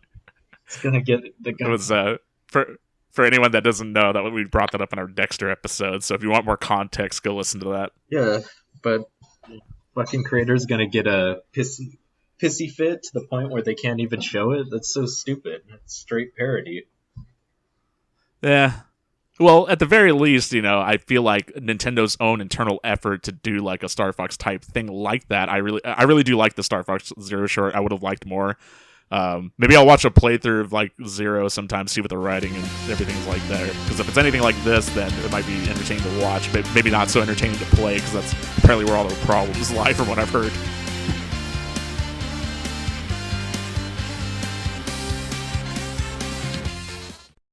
it's gonna get... It was, For anyone that doesn't know, that we brought that up in our Dexter episode, so if you want more context, go listen to that. Yeah, but fucking creator's gonna get a pissy fit to the point where they can't even show it. That's so stupid. It's straight parody. Yeah. Well, at the very least, I feel like Nintendo's own internal effort to do like a Star Fox type thing like that. I really do like the Star Fox Zero short. I would have liked more. Maybe I'll watch a playthrough of like Zero sometime, see what the writing and everything's like there. Because if it's anything like this, then it might be entertaining to watch, but maybe not so entertaining to play, because that's apparently where all the problems lie from what I've heard.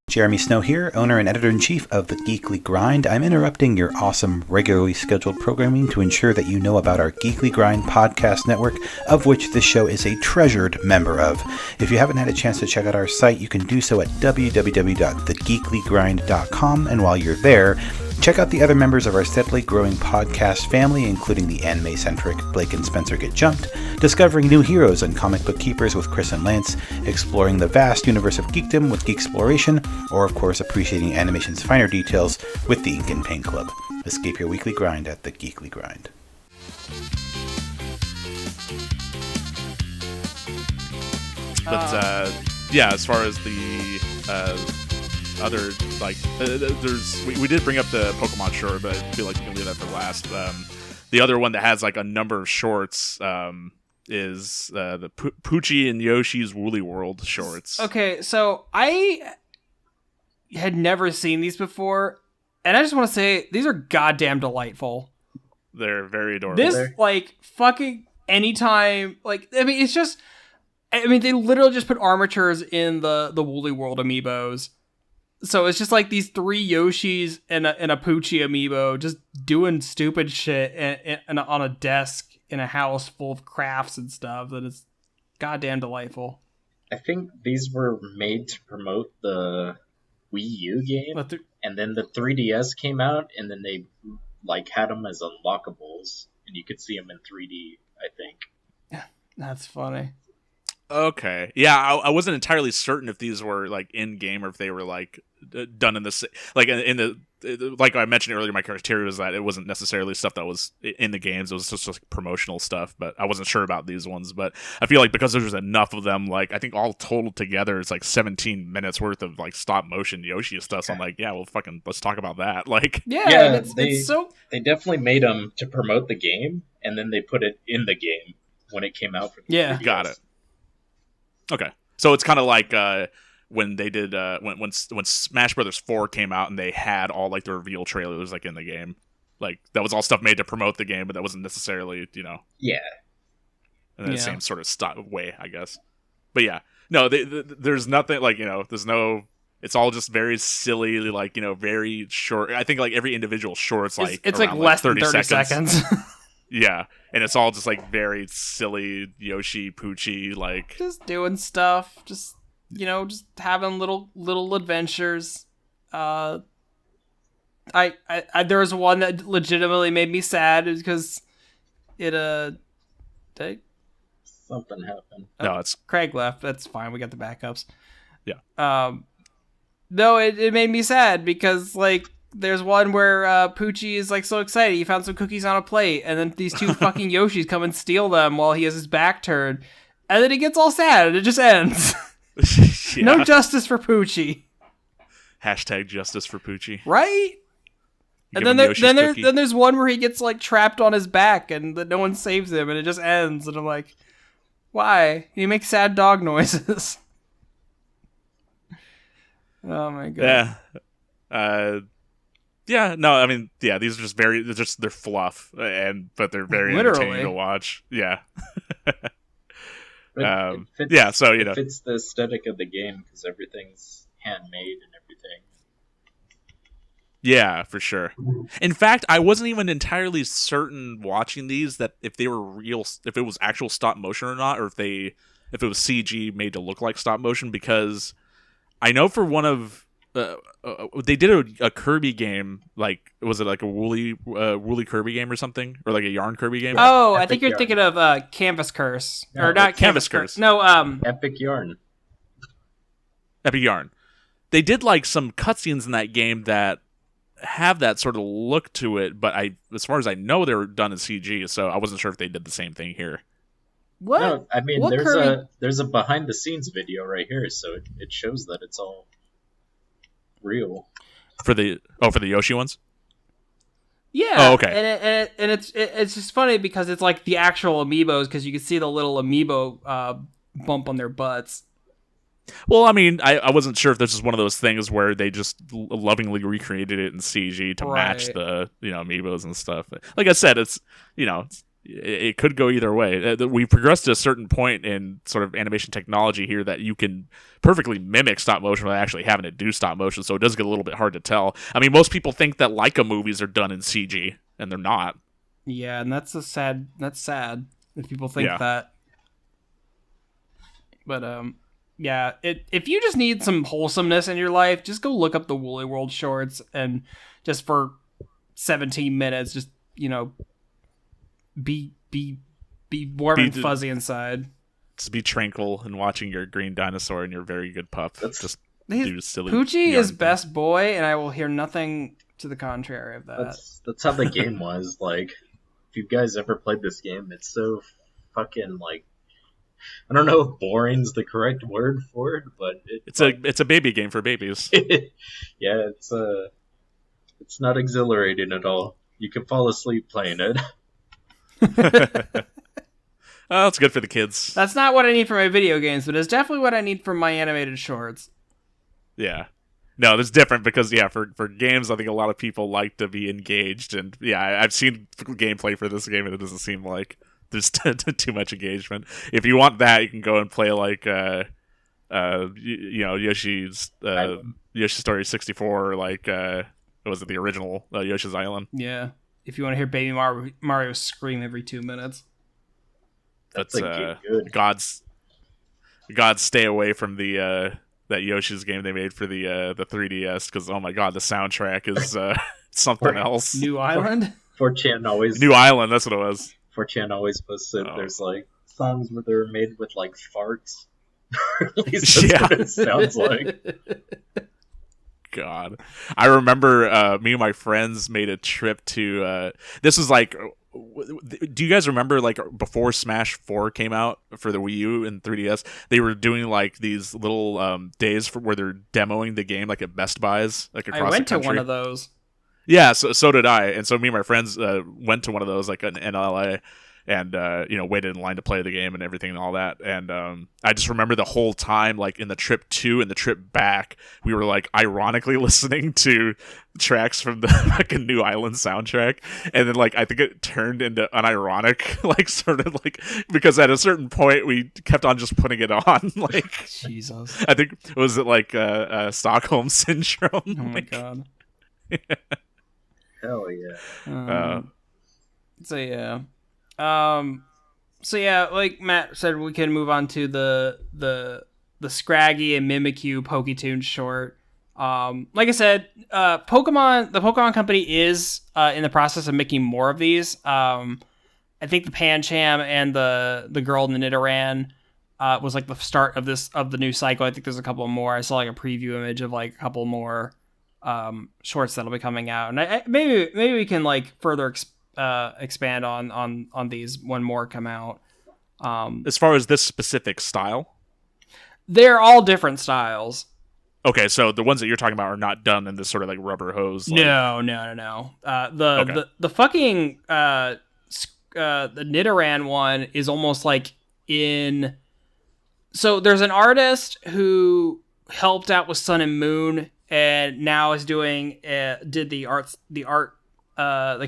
Jeremy Snow here, owner and editor-in-chief of The Geekly Grind. I'm interrupting your awesome, regularly scheduled programming to ensure that you know about our Geekly Grind podcast network, of which this show is a treasured member of. If you haven't had a chance to check out our site, you can do so at www.thegeeklygrind.com, and while you're there, check out the other members of our steadily growing podcast family, including the anime-centric Blake and Spencer Get Jumped, discovering new heroes and comic book keepers with Chris and Lance, exploring the vast universe of geekdom with Geeksploration, or of course appreciating animation's finer details with the Ink and Paint Club. Escape your weekly grind at The Geekly Grind. But as far as the other, like, we did bring up the Pokemon short, but I feel like we can leave that for last. The other one that has like a number of shorts is the Poochie and Yoshi's Woolly World shorts. Okay, so I had never seen these before, and I just want to say these are goddamn delightful. They're very adorable. This, like, fucking anytime, like, I mean, it's just, I mean, they literally just put armatures in the Woolly World amiibos. So it's just like these three Yoshis and a Poochie amiibo just doing stupid shit and on a desk in a house full of crafts and stuff. That is goddamn delightful. I think these were made to promote the Wii U game, and then the 3DS came out, and then they like had them as unlockables, and you could see them in 3D, I think. That's funny. Okay. Yeah, I wasn't entirely certain if these were like in game or if they were like done in the like in the like I mentioned earlier. My criteria was that it wasn't necessarily stuff that was in the games. It was just like promotional stuff. But I wasn't sure about these ones. But I feel like because there's enough of them, like I think all totaled together, it's like 17 minutes worth of like stop motion Yoshi stuff. So I'm like, yeah, well, fucking let's talk about that. Like, yeah, it's so they definitely made them to promote the game, and then they put it in the game when it came out. For the 3DS. Got it. Okay, so it's kind of like when they did when Smash Brothers 4 came out and they had all like the reveal trailers like in the game, like that was all stuff made to promote the game, but that wasn't necessarily in the same sort of way, I guess. But yeah, no, there's nothing like there's no. It's all just very silly, like very short. I think like every individual short's like it's like less than 30 seconds. Yeah, and it's all just like very silly Yoshi, Poochie, like just doing stuff. just having little adventures. I there was one that legitimately made me sad because it Something happened. No, it's Craig left. That's fine. We got the backups. Yeah. No, it made me sad because like there's one where Poochie is like so excited he found some cookies on a plate, and then these two fucking Yoshis come and steal them while he has his back turned, and then he gets all sad and it just ends. yeah. No justice for Poochie. Hashtag justice for Poochie. Right? And then there's one where he gets like trapped on his back and no one saves him and it just ends, and I'm like, why? He makes sad dog noises. Oh my god. Yeah. Yeah, no, I mean, yeah, these are just they're fluff, but they're very entertaining to watch. Yeah. It fits the aesthetic of the game because everything's handmade and everything. Yeah, for sure. In fact, I wasn't even entirely certain watching these that if they were real, if it was actual stop motion or not, or if it was CG made to look like stop motion, because I know for one of they did a Kirby game, like was it like a woolly Kirby game or something, or like a yarn Kirby game? Oh, I think you're thinking of Canvas Curse, or not Canvas Curse. No, Epic Yarn. Epic Yarn. They did like some cutscenes in that game that have that sort of look to it, but as far as I know, they were done in CG, so I wasn't sure if they did the same thing here. What? No, I mean, what there's a behind the scenes video right here, so it shows that it's all real. For the Yoshi ones? Yeah. Oh, okay. And it's just funny because it's like the actual amiibos, because you can see the little amiibo bump on their butts. Well, I mean, I wasn't sure if this is one of those things where they just lovingly recreated it in CG to match the amiibos and stuff. Like I said, it's it could go either way. We progressed to a certain point in sort of animation technology here that you can perfectly mimic stop motion without actually having to do stop motion, so it does get a little bit hard to tell. I mean, most people think that Leica movies are done in CG, and they're not. Yeah, and that's sad if people think that. But yeah, if you just need some wholesomeness in your life, just go look up the Woolly World shorts, and just for 17 minutes, just be warm and fuzzy inside. Just be tranquil and watching your green dinosaur and your very good pup. Just do silly. Poochie is best boy, and I will hear nothing to the contrary of that. That's how the game was. Like, if you guys ever played this game, it's so fucking like, I don't know if boring's the correct word for it, but it's a baby game for babies. Yeah, it's not exhilarating at all. You can fall asleep playing it. Oh, it's good for the kids. That's not what I need for my video games, but it's definitely what I need for my animated shorts. Yeah. No, that's different because, for games, I think a lot of people like to be engaged. And, I've seen gameplay for this game, and it doesn't seem like there's too much engagement. If you want that, you can go and play, like, Yoshi's Yoshi Story 64, or, like, what was it, the original Yoshi's Island? Yeah. If you want to hear Baby Mario scream every 2 minutes. That's good. God's stay away from the that Yoshi's game they made for the 3DS, because oh my god, the soundtrack is something else. New Island? 4chan always New Island, that's what it was. 4chan always posts it. There's like songs where they're made with like farts. At least that's what it sounds like. God, I remember me and my friends made a trip to this was like, do you guys remember, like, before Smash 4 came out for the Wii U and 3DS, they were doing like these little days where they're demoing the game, like at Best Buys, like across the country. I went to one of those. Yeah, so did I, and so me and my friends went to one of those, like in LA, and waited in line to play the game and everything and all that. And I just remember the whole time, like in the trip to and the trip back, we were like ironically listening to tracks from the fucking New Island soundtrack, and then like I think it turned into unironic, like sort of like, because at a certain point we kept on just putting it on, like Jesus. I think was it like Stockholm syndrome? Oh my god. Hell yeah. So yeah, like Matt said, we can move on to the Scraggy and Mimikyu Poketoon short. Like I said, the Pokemon Company is in the process of making more of these. I think the Pancham and the girl in the Nidoran was like the start of the new cycle. I think there's a couple more. I saw like a preview image of like a couple more shorts that'll be coming out, and maybe we can like further expand on these when more come out. As far as this specific style, they're all different styles. Okay, so the ones that you're talking about are not done in this sort of like rubber hose. Like... No. The fucking the Nidoran one is almost like in. So there's an artist who helped out with Sun and Moon, and now is doing did the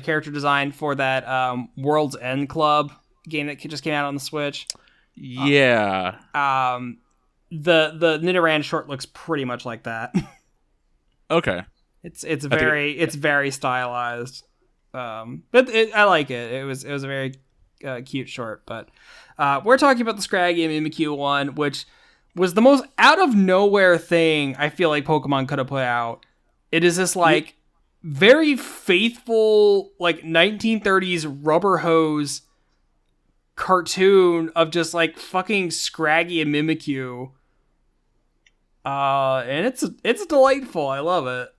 character design for that World's End Club game that just came out on the Switch. Yeah. The Nidoran short looks pretty much like that. Okay. It's very stylized. But I like it. It was a very cute short. But we're talking about the Scraggy and Mimikyu one, which was the most out of nowhere thing I feel like Pokemon could have put out. It is this like very faithful like 1930s rubber hose cartoon of just like fucking Scraggy and Mimikyu. And it's delightful. I love it.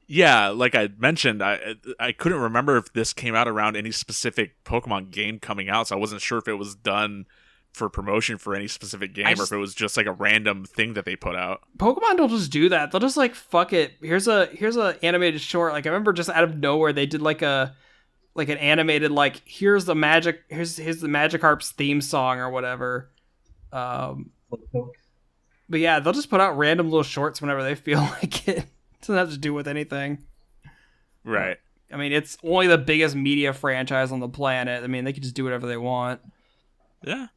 Yeah, like I mentioned, I couldn't remember if this came out around any specific Pokemon game coming out, so I wasn't sure if it was done for promotion for any specific game or if it was just like a random thing that they put out. Pokemon don't just do that. They'll just like fuck it. Here's a animated short. Like I remember just out of nowhere they did like an animated like here's the Magikarp's theme song or whatever. But yeah, they'll just put out random little shorts whenever they feel like it. Doesn't have to do with anything. Right. I mean, it's only the biggest media franchise on the planet. I mean, they can just do whatever they want. Yeah.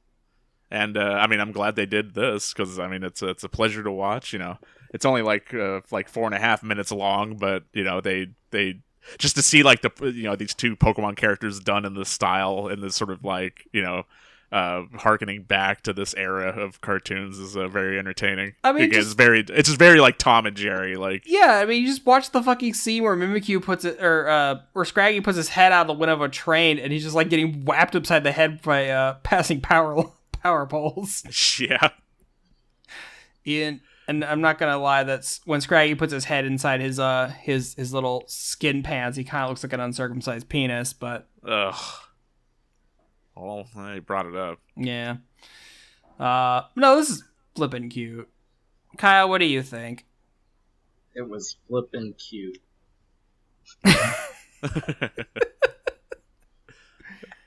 And I mean, I'm glad they did this because I mean, it's a pleasure to watch. You know, it's only like 4.5 minutes long, but you know, they just to see like these two Pokemon characters done in this style in this sort of like harkening back to this era of cartoons is very entertaining. I mean, it's just very like Tom and Jerry. Like, yeah, I mean, you just watch the fucking scene where Mimikyu puts it, or where Scraggy puts his head out of the window of a train, and he's just like getting whapped upside the head by passing power poles. Yeah. And I'm not gonna lie, that's when Scraggy puts his head inside his little skin pants, he kind of looks like an uncircumcised penis, but ugh. Well, I brought it up. Yeah. No, this is flippin' cute. Kyle, what do you think? It was flippin' cute.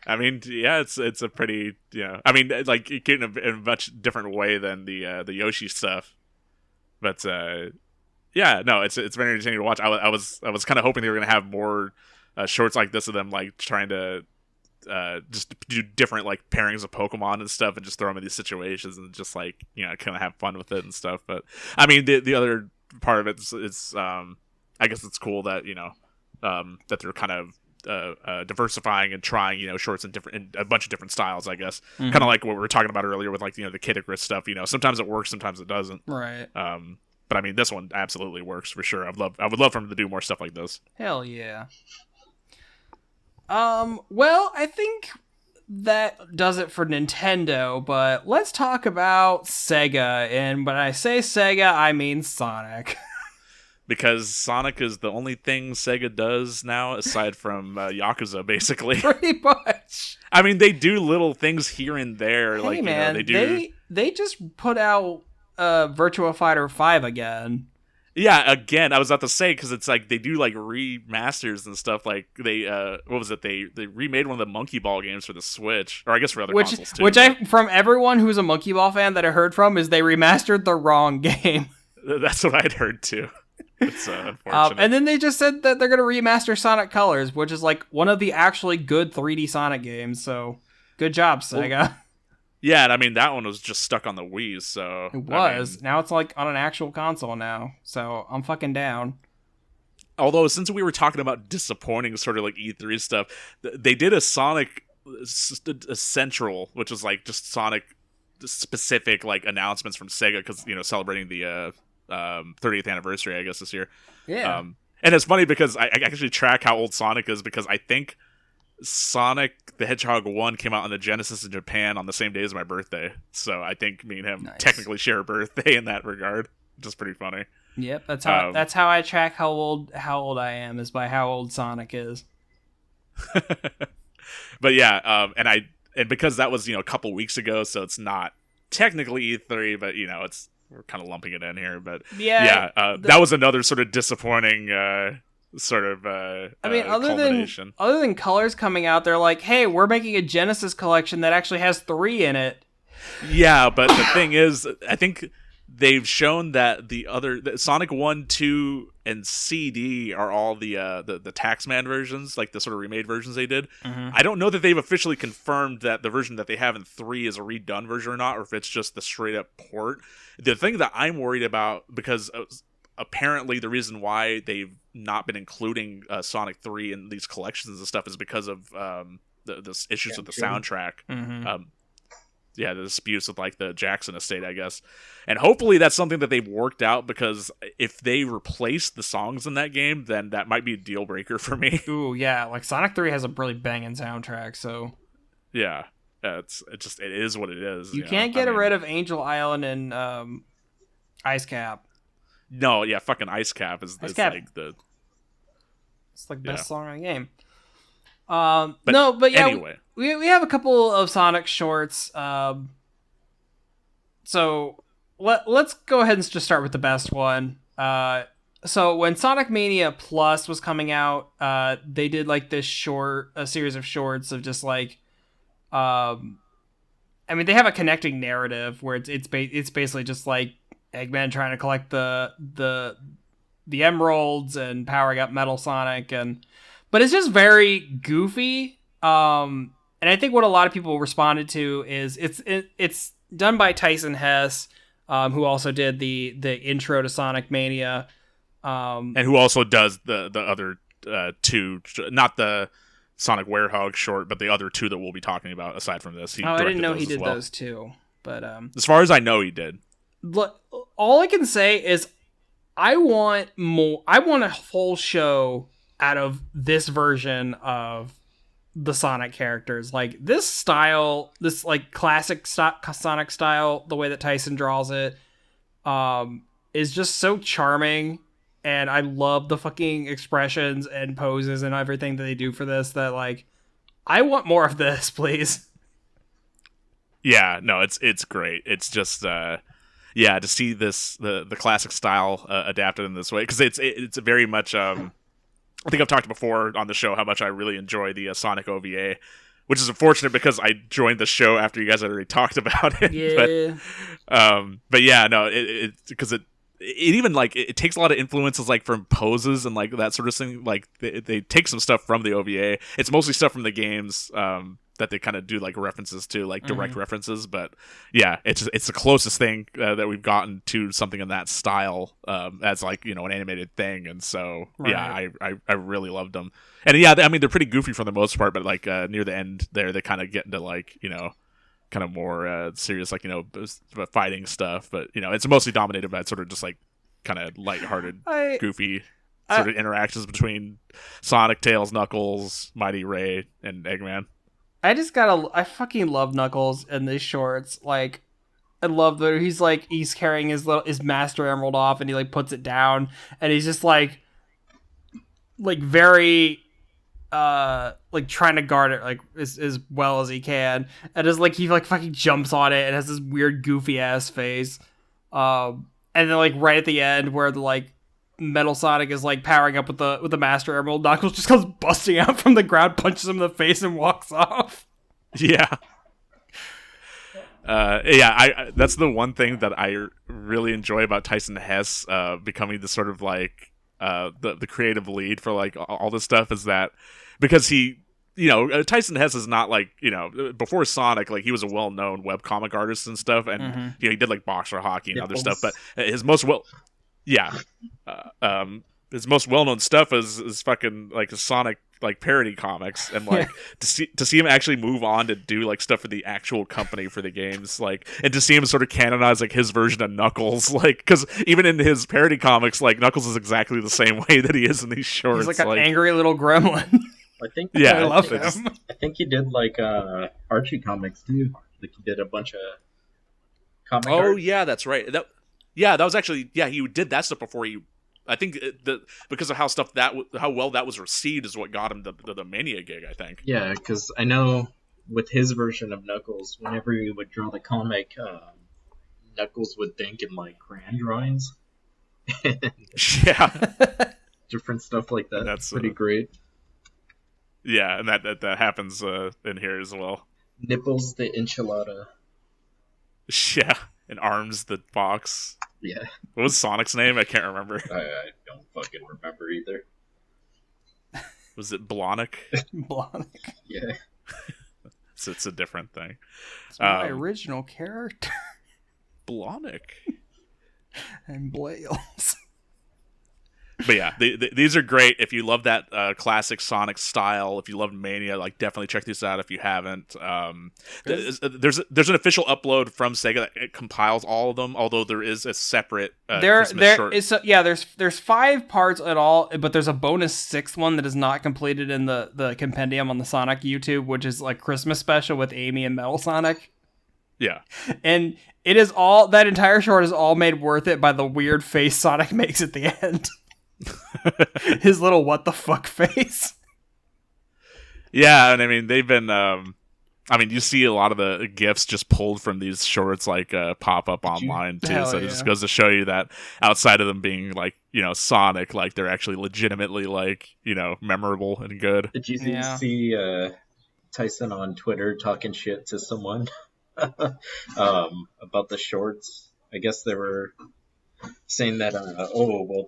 I mean, yeah, it's a pretty, I mean, like in a much different way than the Yoshi stuff, but yeah, no, it's very entertaining to watch. I was kind of hoping they were gonna have more shorts like this of them like trying to just do different like pairings of Pokemon and stuff and just throw them in these situations and just like kind of have fun with it and stuff. But I mean, the other part of it is I guess it's cool that that they're kind of diversifying and trying shorts in a bunch of different styles, I guess. Mm-hmm. Kind of like what we were talking about earlier with like the Kid Icarus stuff. Sometimes it works, sometimes it doesn't. Right. But I mean, this one absolutely works for sure. I would love for them to do more stuff like this. Hell yeah. Well, I think that does it for Nintendo, but let's talk about Sega. And when I say Sega, I mean Sonic. Because Sonic is the only thing Sega does now, aside from Yakuza, basically. Pretty much. I mean, they do little things here and there. Hey, like, man, they do. They just put out Virtua Fighter 5 again. Yeah, again, I was about to say, because it's like they do like remasters and stuff. Like they, what was it? They remade one of the Monkey Ball games for the Switch, or I guess for other consoles too. From everyone who's a Monkey Ball fan that I heard from, is they remastered the wrong game. That's what I'd heard too. It's unfortunate. And then they just said that they're going to remaster Sonic Colors, which is like one of the actually good 3D Sonic games. So good job, Sega. Well, yeah, and I mean, that one was just stuck on the Wii, so... It was. Now it's like on an actual console now, so I'm fucking down. Although, since we were talking about disappointing sort of like E3 stuff, they did a Sonic Central, which was like just Sonic specific like announcements from Sega because celebrating the 30th anniversary, I guess, this year. Yeah. And it's funny because I actually track how old Sonic is because I think Sonic the Hedgehog 1 came out on the Genesis in Japan on the same day as my birthday. So I think me and him technically share a birthday in that regard, which is pretty funny. Yep, that's how I track how old I am, is by how old Sonic is. But yeah, and because that was a couple weeks ago, so it's not technically E3, but we're kind of lumping it in here. But that was another sort of disappointing other than colors coming out, they're like, hey, we're making a Genesis collection that actually has 3 in it. Yeah, but the thing is, I think they've shown that the Sonic 1, 2, and CD are all the Taxman versions, like the sort of remade versions they did. Mm-hmm. I don't know that they've officially confirmed that the version that they have in 3 is a redone version or not, or if it's just the straight up port. The thing that I'm worried about, because apparently the reason why they've not been including Sonic 3 in these collections and stuff is because of the issues with the soundtrack. Mm-hmm. The disputes with like the Jackson estate, I guess. And hopefully that's something that they've worked out, because if they replace the songs in that game, then that might be a deal breaker for me. Ooh, yeah, like Sonic 3 has a really banging soundtrack, so yeah, it is what it is. You can't get rid of Angel Island and Ice Cap. No, yeah, fucking Ice Cap is like the... It's like best song in the game. Anyway. We have a couple of Sonic shorts. So let's go ahead and just start with the best one. So when Sonic Mania Plus was coming out, they did like a series of shorts of just like, they have a connecting narrative where it's basically just like Eggman trying to collect the emeralds and powering up Metal Sonic, but it's just very goofy. And I think what a lot of people responded to is it's done by Tyson Hess, who also did the intro to Sonic Mania, and who also does the other 2, not the Sonic Werehog short, but the other 2 that we'll be talking about aside from this. I didn't know he did those too, but as far as I know, he did. All I can say is I want more. I want a whole show out of this version of the Sonic characters. Like this style, this like classic Sonic style, the way that Tyson draws it, is just so charming, and I love the fucking expressions and poses and everything that they do for this, that like I want more of this, please. Yeah, no, it's great. It's just to see this the classic style adapted in this way, because it's very much I think I've talked before on the show how much I really enjoy the Sonic OVA, which is unfortunate because I joined the show after you guys had already talked about it. Yeah. But yeah, no, because it even like it takes a lot of influences like from poses and like that sort of thing. Like they take some stuff from the OVA. It's mostly stuff from the games that they kind of do like references to, like direct references. But yeah, it's the closest thing that we've gotten to something in that style as like, an animated thing. And so, yeah, I really loved them. And yeah, they're pretty goofy for the most part, but like near the end there, they kind of get into like, kind of more serious, like, fighting stuff. But, it's mostly dominated by sort of just like kind of lighthearted, goofy sort of interactions between Sonic, Tails, Knuckles, Mighty Ray, and Eggman. I fucking love Knuckles in these shorts. Like, I love that he's carrying his Master Emerald off, and he like puts it down, and he's just like very like trying to guard it like as well as he can, and as like he like fucking jumps on it and has this weird goofy ass face, and then like right at the end where the like Metal Sonic is like powering up with the Master Emerald, Knuckles just comes busting out from the ground, punches him in the face, and walks off. Yeah. I that's the one thing that I really enjoy about Tyson Hess becoming the sort of like the creative lead for like all this stuff, is that because he, Tyson Hess is not like, before Sonic, like he was a well-known webcomic artist and stuff, and he did like boxer hockey and other stuff, but his most his most well-known stuff is fucking like a Sonic like parody comics, and like to see him actually move on to do like stuff for the actual company for the games, like, and to see him sort of canonize like his version of Knuckles, like, because even in his parody comics, like Knuckles is exactly the same way that he is in these shorts. He's like an angry little gremlin. I think I love him. I think he did like Archie comics too. Like he did a bunch of comic art. Yeah, that's right. That was actually he did that stuff before he. I think because of how well that was received is what got him the Mania gig, I think. Yeah, because I know with his version of Knuckles, whenever he would draw the comic, Knuckles would think in like crayon drawings. Yeah, different stuff like that. That's pretty great. Yeah, and that happens in here as well. Nipples the enchilada. Yeah, and Arms the fox. Yeah. What was Sonic's name? I can't remember. I don't fucking remember either. Was it Blonic? Blonic. Yeah. So it's a different thing. It's my original character. Blonic. And Blales. But yeah, these are great. If you love that classic Sonic style, if you love Mania, like definitely check these out if you haven't. There's an official upload from Sega that it compiles all of them, although there is a separate there's 5 parts at all, but there's a bonus 6th one that is not completed in the compendium on the Sonic YouTube, which is like Christmas special with Amy and Metal Sonic. Yeah. And it is all, that entire short is all made worth it by the weird face Sonic makes at the end. His little what the fuck face. Yeah, and I mean they've been you see a lot of the GIFs just pulled from these shorts like pop up online too. So it just goes to show you that outside of them being like, Sonic, like they're actually legitimately like, memorable and good. Did you see Tyson on Twitter talking shit to someone about the shorts? I guess they were saying that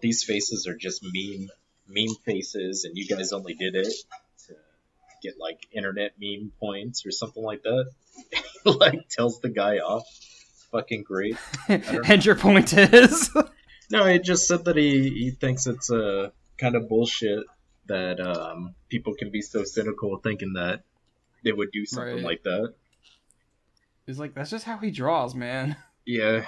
these faces are just meme faces, and you guys only did it to get like internet meme points or something like that. Like tells the guy off. It's fucking great. And your point is? No, he just said that he thinks it's a kind of bullshit that people can be so cynical thinking that they would do something like that. He's like, that's just how he draws, man. Yeah.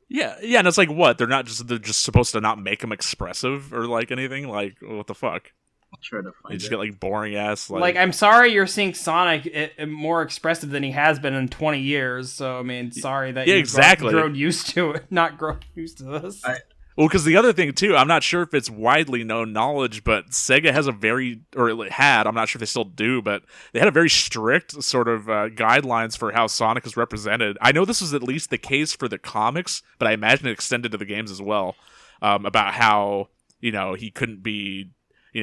Yeah, and it's like, what? They're just supposed to not make him expressive or like anything? Like, what the fuck? I'll try to find You just get like boring ass like I'm sorry you're seeing Sonic more expressive than he has been in 20 years. So I mean, sorry that you've grown used to it, not grown used to this. Well, because the other thing too, I'm not sure if it's widely known knowledge, but Sega has I'm not sure if they still do, but they had a very strict sort of guidelines for how Sonic is represented. I know this was at least the case for the comics, but I imagine it extended to the games as well, about how, he couldn't be,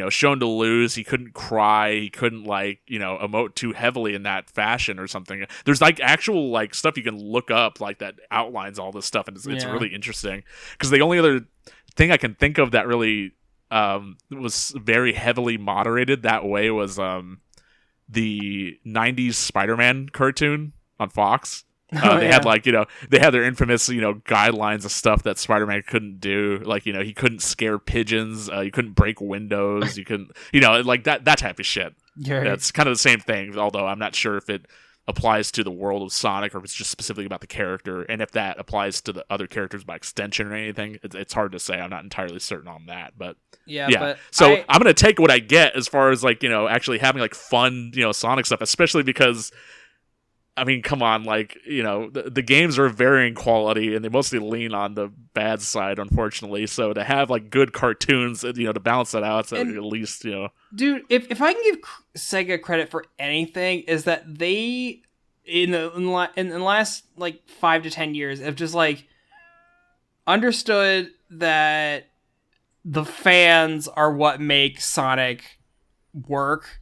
shown to lose, he couldn't cry, he couldn't emote too heavily in that fashion or something. There's like actual like stuff you can look up like that outlines all this stuff, and it's really interesting. Because the only other thing I can think of that really was very heavily moderated that way was the 90s Spider-Man cartoon on Fox. They had they had their infamous, guidelines of stuff that Spider-Man couldn't do. Like, he couldn't scare pigeons. You couldn't break windows. You couldn't, like that type of shit. Yeah. It's kind of the same thing, although I'm not sure if it applies to the world of Sonic or if it's just specifically about the character. And if that applies to the other characters by extension or anything, it's hard to say. I'm not entirely certain on that, but yeah. But so I'm going to take what I get as far as like, actually having like fun, Sonic stuff, especially because I mean, come on, like, the games are of varying quality, and they mostly lean on the bad side, unfortunately. So to have, like, good cartoons, to balance that out, so at least, Dude, if I can give Sega credit for anything, is that they, in the last, like, 5 to 10 years, have just, like, understood that the fans are what make Sonic work,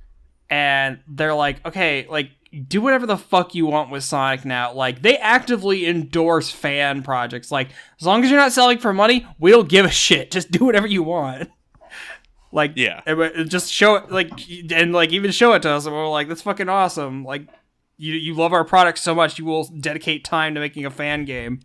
and they're like, okay, like, do whatever the fuck you want with Sonic now. Like, they actively endorse fan projects. Like, as long as you're not selling for money, we don't give a shit. Just do whatever you want. Like, yeah, just show it, like, and like even show it to us, and we're like, that's fucking awesome. Like, you love our product so much, you will dedicate time to making a fan game.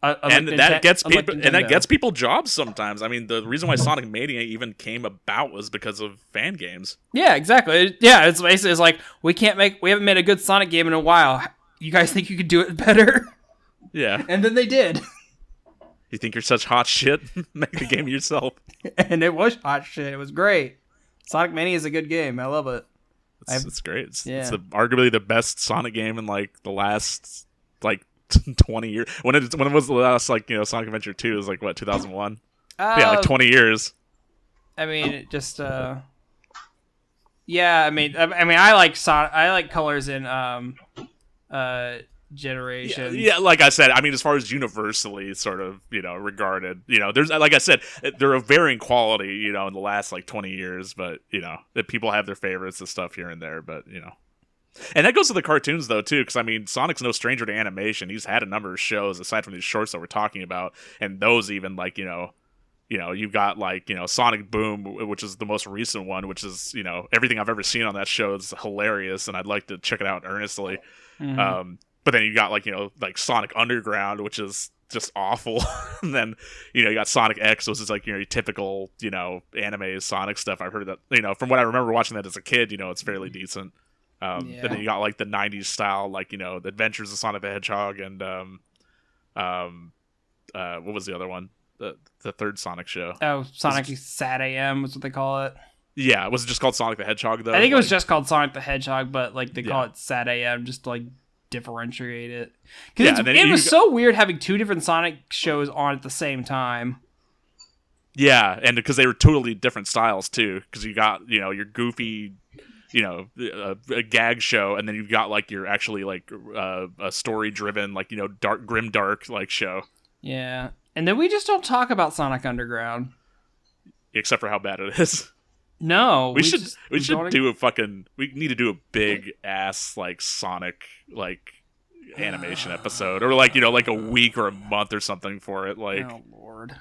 and that gets people jobs sometimes. I mean, the reason why Sonic Mania even came about was because of fan games. Yeah, exactly. Yeah, it's basically like we haven't made a good Sonic game in a while. You guys think you could do it better? Yeah. And then they did. You think you're such hot shit? Make the game yourself. And it was hot shit. It was great. Sonic Mania is a good game. I love it. It's great. It's arguably the best Sonic game in like the last like 20 years. When was the last like Sonic Adventure 2? It was like what, 2001? Yeah, like 20 years. I mean, it just yeah. I mean, I like Sonic. I like colors in Generations. Yeah, like I said, I mean, as far as universally sort of, regarded, there's, like I said, they're of varying quality, in the last, like, 20 years, but, that people have their favorites and stuff here and there, but, And that goes to the cartoons, though, too, because, I mean, Sonic's no stranger to animation. He's had a number of shows, aside from these shorts that we're talking about, and those even, like, you've got, like, Sonic Boom, which is the most recent one, which is, everything I've ever seen on that show is hilarious, and I'd like to check it out earnestly. Mm-hmm. But then you got like Sonic Underground, which is just awful. And then, you got Sonic X, which is like, your typical, anime Sonic stuff. I've heard that, from what I remember watching that as a kid, it's fairly decent. But then you got like the 90s style, like, the Adventures of Sonic the Hedgehog and, what was the other one? The third Sonic show. Oh, Sonic Sad AM was what they call it. Yeah. Was it just called Sonic the Hedgehog though? I think it was just called Sonic the Hedgehog, but like they call it Sad AM just to like differentiate it. Because it was so weird having two different Sonic shows on at the same time. Yeah, and because they were totally different styles too. Because you got your goofy, a gag show, and then you've got like your actually like a story driven like grim dark like show. Yeah, and then we just don't talk about Sonic Underground, except for how bad it is. No, we should do we need to do a big ass like Sonic like animation episode, or like like a week or a month or something for it. Like, oh lord,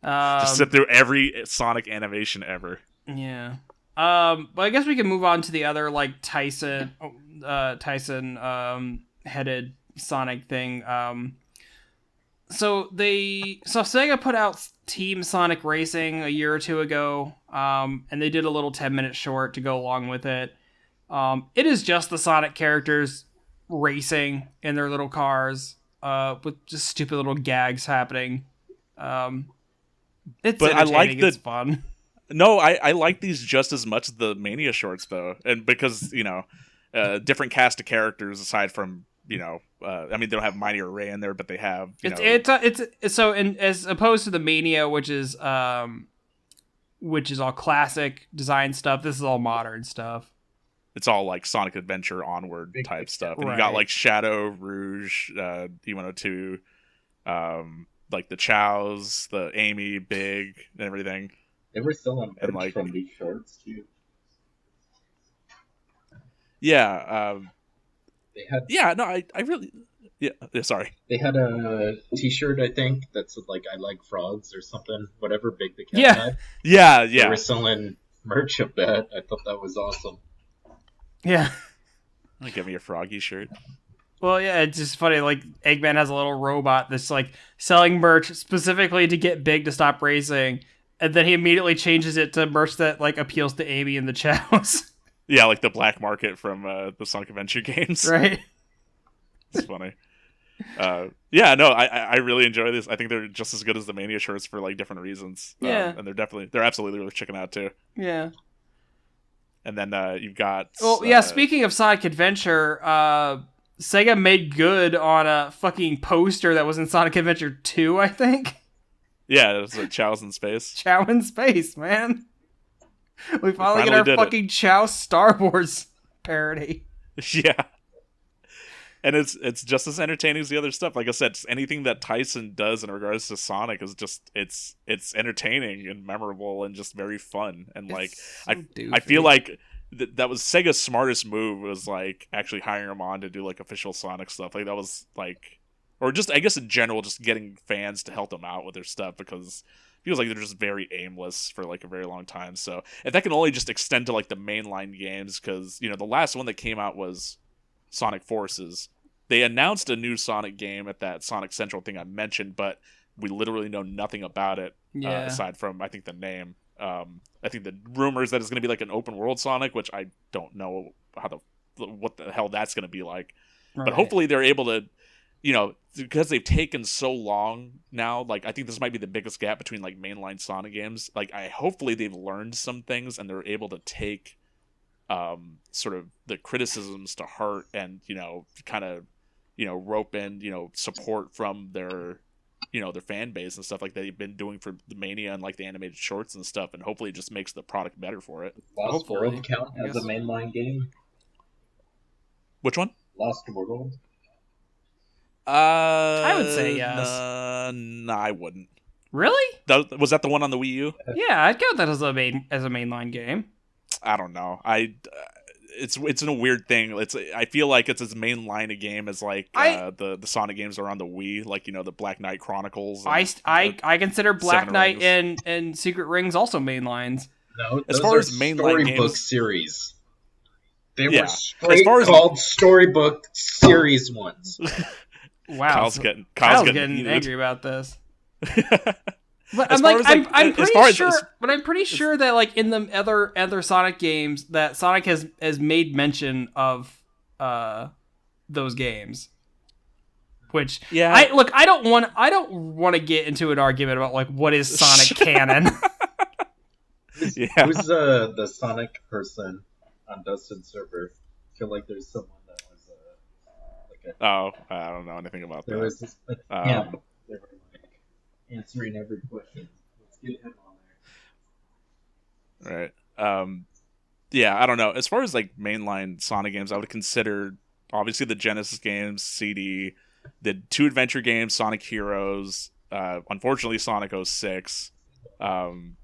just sit through every Sonic animation ever. Yeah. But I guess we can move on to the other like Tyson headed Sonic thing. So Sega put out Team Sonic Racing a year or two ago, and they did a little 10-minute short to go along with it. It is just the Sonic characters racing in their little cars, with just stupid little gags happening. It's entertaining, it's fun. No, I like these just as much as the Mania shorts though, and because different cast of characters aside from. I mean, they don't have Mighty or Ray in there, but they have. It's so, as opposed to the Mania, which is all classic design stuff. This is all modern stuff. It's all like Sonic Adventure onward type stuff, and you got like Shadow, Rouge, D102, like the Chows, the Amy, Big, and everything. They were still on merch from these shorts too. Yeah. They had, I really sorry. They had a T-shirt, I think, that said like "I like frogs" or something. Whatever Big the Cat had. Yeah. They were selling merch of that. I thought that was awesome. Yeah. Give me a Froggy shirt. Well, yeah, it's just funny. Like Eggman has a little robot that's like selling merch specifically to get Big to stop racing, and then he immediately changes it to merch that like appeals to Amy and the Chows. Yeah, like the black market from the Sonic Adventure games. Right. It's funny. I really enjoy this. I think they're just as good as the Mania shirts for like different reasons. Yeah. And they're absolutely worth checking out too. Yeah. And then you've got... Well, speaking of Sonic Adventure, Sega made good on a fucking poster that was in Sonic Adventure 2, I think. Yeah, it was like Chow's in Space. Chow in Space, man. We finally get our fucking Chow Star Wars parody. Yeah. And it's just as entertaining as the other stuff. Like I said, anything that Tyson does in regards to Sonic is just it's entertaining and memorable and just very fun. And like so I feel like that was Sega's smartest move, was like actually hiring him on to do like official Sonic stuff. Like that was like, or just I guess in general, just getting fans to help them out with their stuff, because feels like they're just very aimless for like a very long time. So if that can only just extend to like the mainline games, because the last one that came out was Sonic Forces, they announced a new Sonic game at that Sonic Central thing I mentioned, but we literally know nothing about it aside from, I think, the name. I think the rumors that it's going to be like an open world Sonic, which I don't know what the hell that's going to be like. Right. But hopefully they're able to, because they've taken so long now, like I think this might be the biggest gap between like mainline Sonic games. Like hopefully they've learned some things and they're able to take sort of the criticisms to heart and, kind of, rope in, support from their fan base and stuff like they've been doing for the Mania and like the animated shorts and stuff, and hopefully it just makes the product better for it. Lost World count as a mainline game? Which one? Lost World. I would say yes. No, I wouldn't. Really? Was that the one on the Wii U? Yeah, I'd count that as a mainline game. I don't know. It's a weird thing. I feel like it's as mainline a game as like the Sonic games are on the Wii, like the Black Knight Chronicles. I consider Black Knight and Secret Rings also mainlines. No, as far as mainline storybook games, series. They were straight called storybook series ones. Wow, Kyle's getting angry about this. But I'm pretty sure that like in the other Sonic games that Sonic has made mention of those games. Which I don't want to get into an argument about like what is Sonic canon. Who's the Sonic person on Dustin's server? I feel like there's someone that was I don't know anything about there that. Was this, they were like answering every question. Let's get him on there. Right. I don't know. As far as like mainline Sonic games, I would consider obviously the Genesis games, CD, the 2 adventure games, Sonic Heroes, unfortunately Sonic 06, and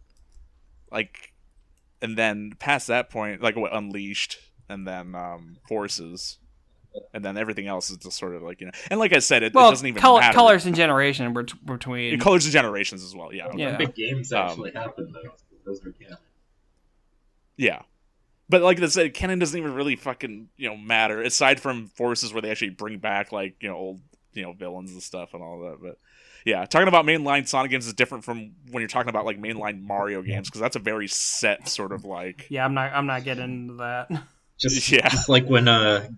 then past that point, like what Unleashed, and then Forces, and then everything else is just sort of like and like I said, it doesn't even matter. Colors and generation between colors and generations as well. The big games actually happen though. Those are canon. Yeah. But like I said, canon doesn't even really fucking matter aside from Forces where they actually bring back like old villains and stuff and all that. But yeah, talking about mainline Sonic games is different from when you're talking about like mainline Mario games because that's a very set sort of like. Yeah, I'm not getting into that. Just like when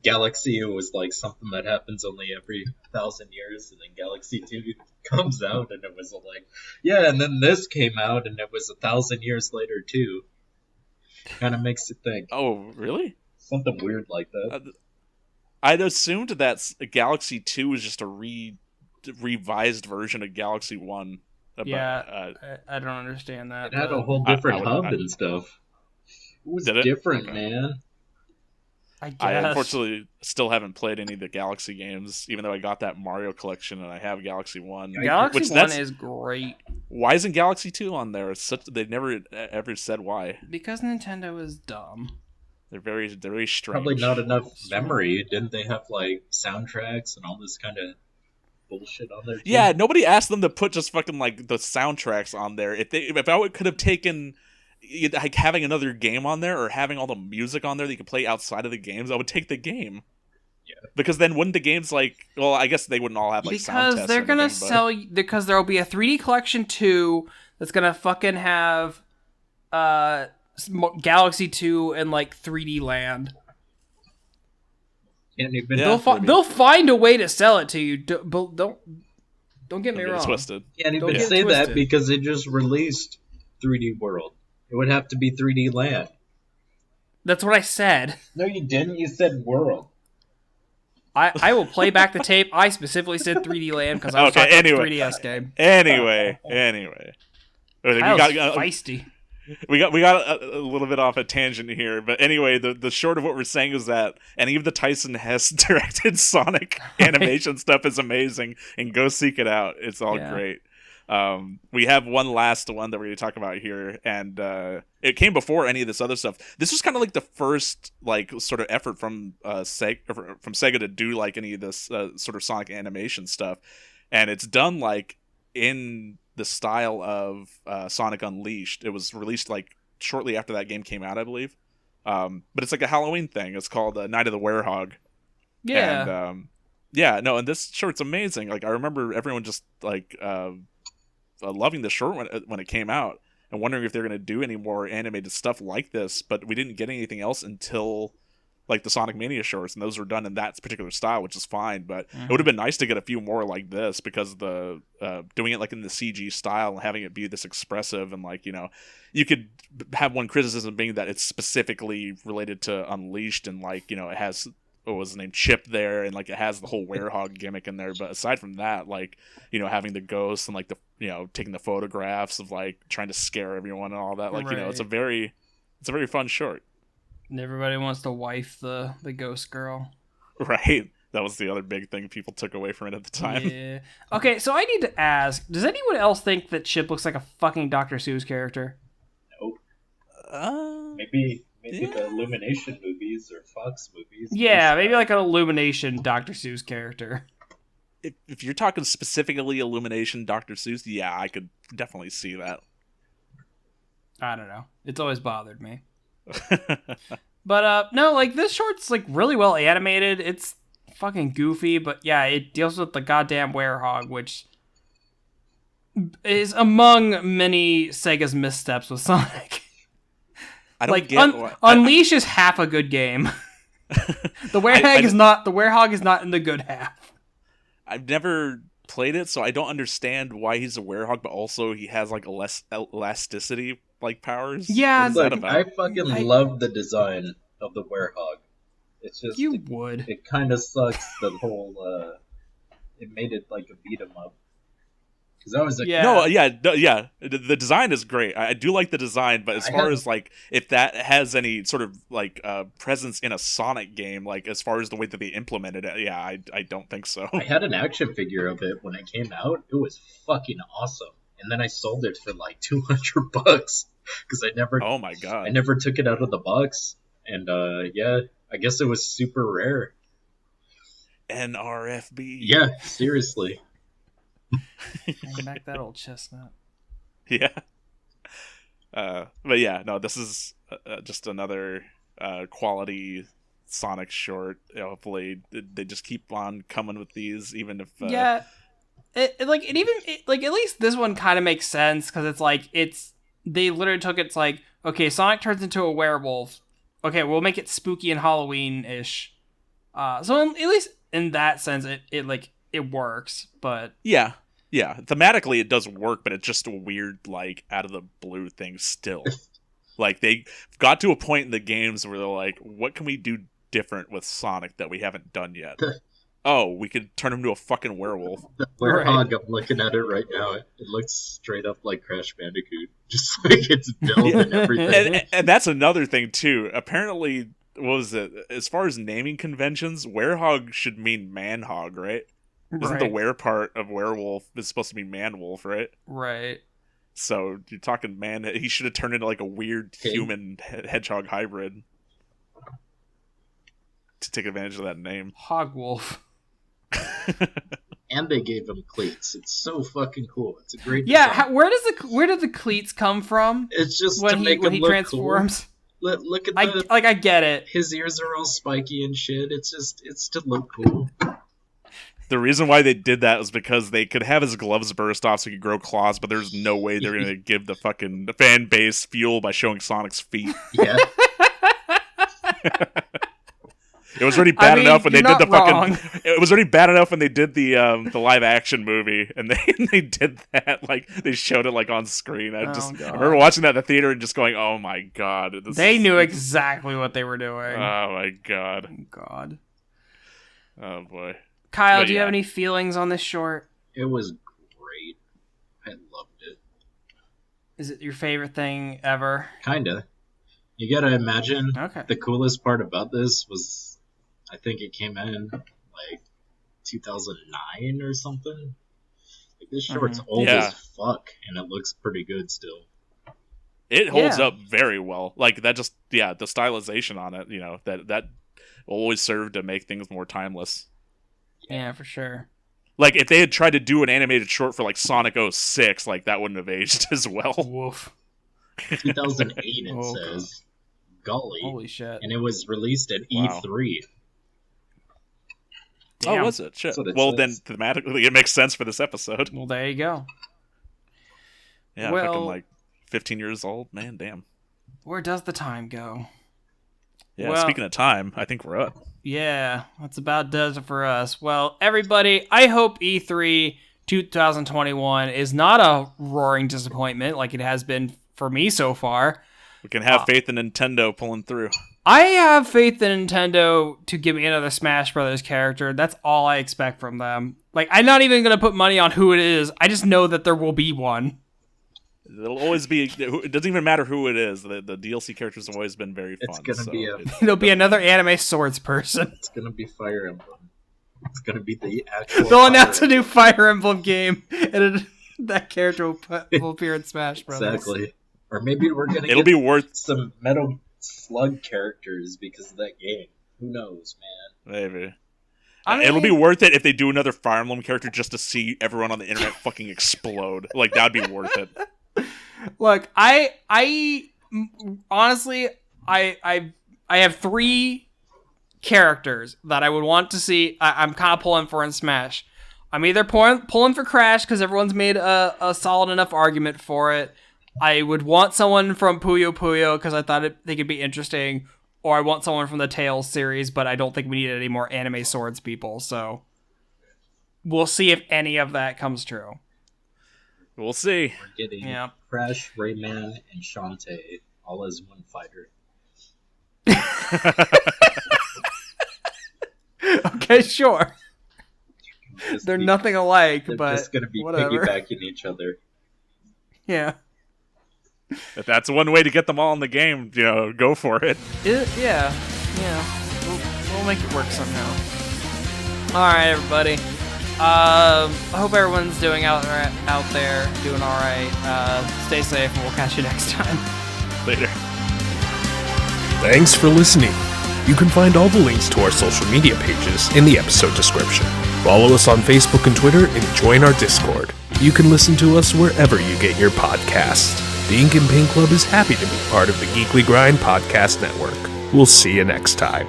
Galaxy was like something that happens only every 1,000 years, and then Galaxy 2 comes out, and it was like, and then this came out, and it was 1,000 years later too. Kind of makes you think. Oh, really? Something weird like that. I'd assumed that Galaxy 2 was just a revised version of Galaxy 1. I don't understand that. It had a whole different hub and stuff. It was different, man. I unfortunately still haven't played any of the Galaxy games, even though I got that Mario collection and I have Galaxy 1. Galaxy 1 is great. Why isn't Galaxy 2 on there? They never ever said why. Because Nintendo is dumb. They're very strange. Probably not enough memory. Didn't they have like soundtracks and all this kind of bullshit on there too? Yeah, nobody asked them to put just fucking like the soundtracks on there. If I could have taken like having another game on there or having all the music on there that you could play outside of the games, I would take the game. Yeah. Because then wouldn't the games like? Well, I guess they wouldn't all have like sound tests. Because they're gonna sell. Because there will be a 3D collection 2 that's gonna fucking have Galaxy 2 and like 3D Land. They'll find a way to sell it to you. Don't get me wrong. Twisted. Can't even say that because they just released 3D World. It would have to be 3D Land. That's what I said. No, you didn't. You said World. I will play back the tape. I specifically said 3D Land because I was talking about the 3DS game. Anyway. Feisty. We got a little bit off a tangent here, but anyway, the short of what we're saying is that any of the Tyson Hess directed Sonic animation stuff is amazing, and go seek it out. It's all great. We have one last one that we're going to talk about here, and it came before any of this other stuff. This was kind of like the first like sort of effort from Sega to do like any of this sort of Sonic animation stuff, and it's done like in the style of Sonic Unleashed. It was released like shortly after that game came out, I believe. But it's like a Halloween thing. It's called Night of the Werehog. Yeah. Yeah, no, and this short's amazing. Like I remember everyone just like loving the short when it came out and wondering if they're going to do any more animated stuff like this, but we didn't get anything else until like the Sonic Mania shorts, and those were done in that particular style, which is fine, but it would have been nice to get a few more like this, because the doing it like in the CG style and having it be this expressive, and like, you know, you could have one criticism being that it's specifically related to Unleashed, and like, you know, it has, what was his name, Chip there, and like it has the whole Werehog gimmick in there, but aside from that, like, you know, having the ghosts and like the, you know, taking the photographs of like trying to scare everyone and all that, like, you know, it's a very fun short. And everybody wants to wife the ghost girl. Right. That was the other big thing people took away from it at the time. Yeah. Okay, so I need to ask, does anyone else think that Chip looks like a fucking Dr. Seuss character? Nope. Maybe the Illumination movies or Fox movies. Yeah, maybe like an Illumination Dr. Seuss character. If you're talking specifically Illumination Dr. Seuss, yeah, I could definitely see that. I don't know. It's always bothered me. But no, like this short's like really well animated. It's fucking goofy, but yeah, it deals with the goddamn Werehog, which is among many Sega's missteps with Sonic. I don't like get Unleash is half a good game. The Werehog is not in the good half. I've never played it, so I don't understand why he's a Werehog, but also he has like a less elasticity like powers. Yeah, what is that about? I fucking love the design of the Werehog. It's just it kind of sucks the whole. It made it like a beat 'em up. Because I was the design is great. I do like the design, but as far as like if that has any sort of like presence in a Sonic game, like as far as the way that they implemented it, yeah, I don't think so. I had an action figure of it when it came out. It was fucking awesome. And then I sold it for like $200 because I never. Oh my god! I never took it out of the box, and yeah, I guess it was super rare. NRFB. Yeah, seriously. Bring back that old chestnut. Yeah. But yeah, no, this is just another quality Sonic short. Hopefully, they just keep on coming with these, even if. Yeah. At least this one kind of makes sense, because it's like they literally took it's like, okay, Sonic turns into a werewolf. Okay, we'll make it spooky and Halloween-ish. So at least in that sense, it works. But yeah, thematically it does work, but it's just a weird like out of the blue thing still. Like they got to a point in the games where they're like, what can we do different with Sonic that we haven't done yet? Oh, we could turn him into a fucking werewolf. The Werehog, I'm looking at it right now. It looks straight up like Crash Bandicoot. Just like it's built and everything. And that's another thing, too. Apparently, what was it? As far as naming conventions, Werehog should mean man-hog, right? Isn't the were part of werewolf is supposed to be man-wolf, right? Right. So, you're talking man... He should have turned into like a weird human hedgehog hybrid to take advantage of that name. Hogwolf. And they gave him cleats. It's so fucking cool. It's a great design. Where did the cleats come from? It's just when to make him he look transforms. Cool. Look at I get it. His ears are all spiky and shit. It's to look cool. The reason why they did that was because they could have his gloves burst off so he could grow claws, but there's no way they're gonna give the fucking fan base fuel by showing Sonic's feet. Yeah. It was already bad enough when they did the fucking. It was already bad enough when they did the live action movie, and they did that, like they showed it like on screen. I remember watching that in the theater and just going, "Oh my god!" They knew exactly what they were doing. Oh my god! Oh boy! Kyle, do you have any feelings on this short? It was great. I loved it. Is it your favorite thing ever? Kinda. You gotta imagine. Okay. The coolest part about this was. I think it came in like 2009 or something. Like this short's old as fuck, and it looks pretty good still. It holds up very well. Like that, just the stylization on it. You know that will always serve to make things more timeless. Yeah, for sure. Like if they had tried to do an animated short for like Sonic 06, like that wouldn't have aged as well. Woof. 2008 it says. Golly. Holy shit. And it was released at E3. Damn. Oh, was it? Shit. That's what it Well, says. then thematically, it makes sense for this episode. Well, there you go. Yeah, Well- fucking like 15 years old. Man, damn. Where does the time go? Yeah, Well- speaking of time, I think we're up. Yeah, that's about does it for us. Well, everybody, I hope E3 2021 is not a roaring disappointment like it has been for me so far. We can have faith in Nintendo pulling through. I have faith in Nintendo to give me another Smash Brothers character. That's all I expect from them. Like, I'm not even going to put money on who it is. I just know that there will be one. It'll always be. It doesn't even matter who it is. The DLC characters have always been very fun. It's gonna be a. It'll be another anime swords person. It's gonna be Fire Emblem. It's gonna be the actual. They'll announce a new Fire Emblem game, and that character will appear in Smash Brothers. Exactly. Or maybe we're gonna. It'll get be worth. some Metal Slug characters because of that game. Who knows, man? Maybe. I mean- It'll be worth it if they do another Fire Emblem character just to see everyone on the internet fucking explode. Like, that'd be worth it. Look, I honestly, I have 3 characters that I would want to see. I'm kind of pulling for in Smash. I'm either pulling for Crash because everyone's made a solid enough argument for it. I would want someone from Puyo Puyo because I thought they could be interesting, or I want someone from the Tales series, but I don't think we need any more anime swords people. So we'll see if any of that comes true. We'll see. We're getting Yeah. Crash, Rayman, and Shantae all as one fighter. Okay, sure. Just They're be- nothing alike, They're but just gonna be whatever. piggybacking each other. Yeah. If that's one way to get them all in the game, go for it. Yeah. We'll make it work somehow. All right, everybody. I hope everyone's doing out there, doing all right. Stay safe, and we'll catch you next time. Later. Thanks for listening. You can find all the links to our social media pages in the episode description. Follow us on Facebook and Twitter and join our Discord. You can listen to us wherever you get your podcasts. The Ink and Paint Club is happy to be part of the Geekly Grind Podcast Network. We'll see you next time.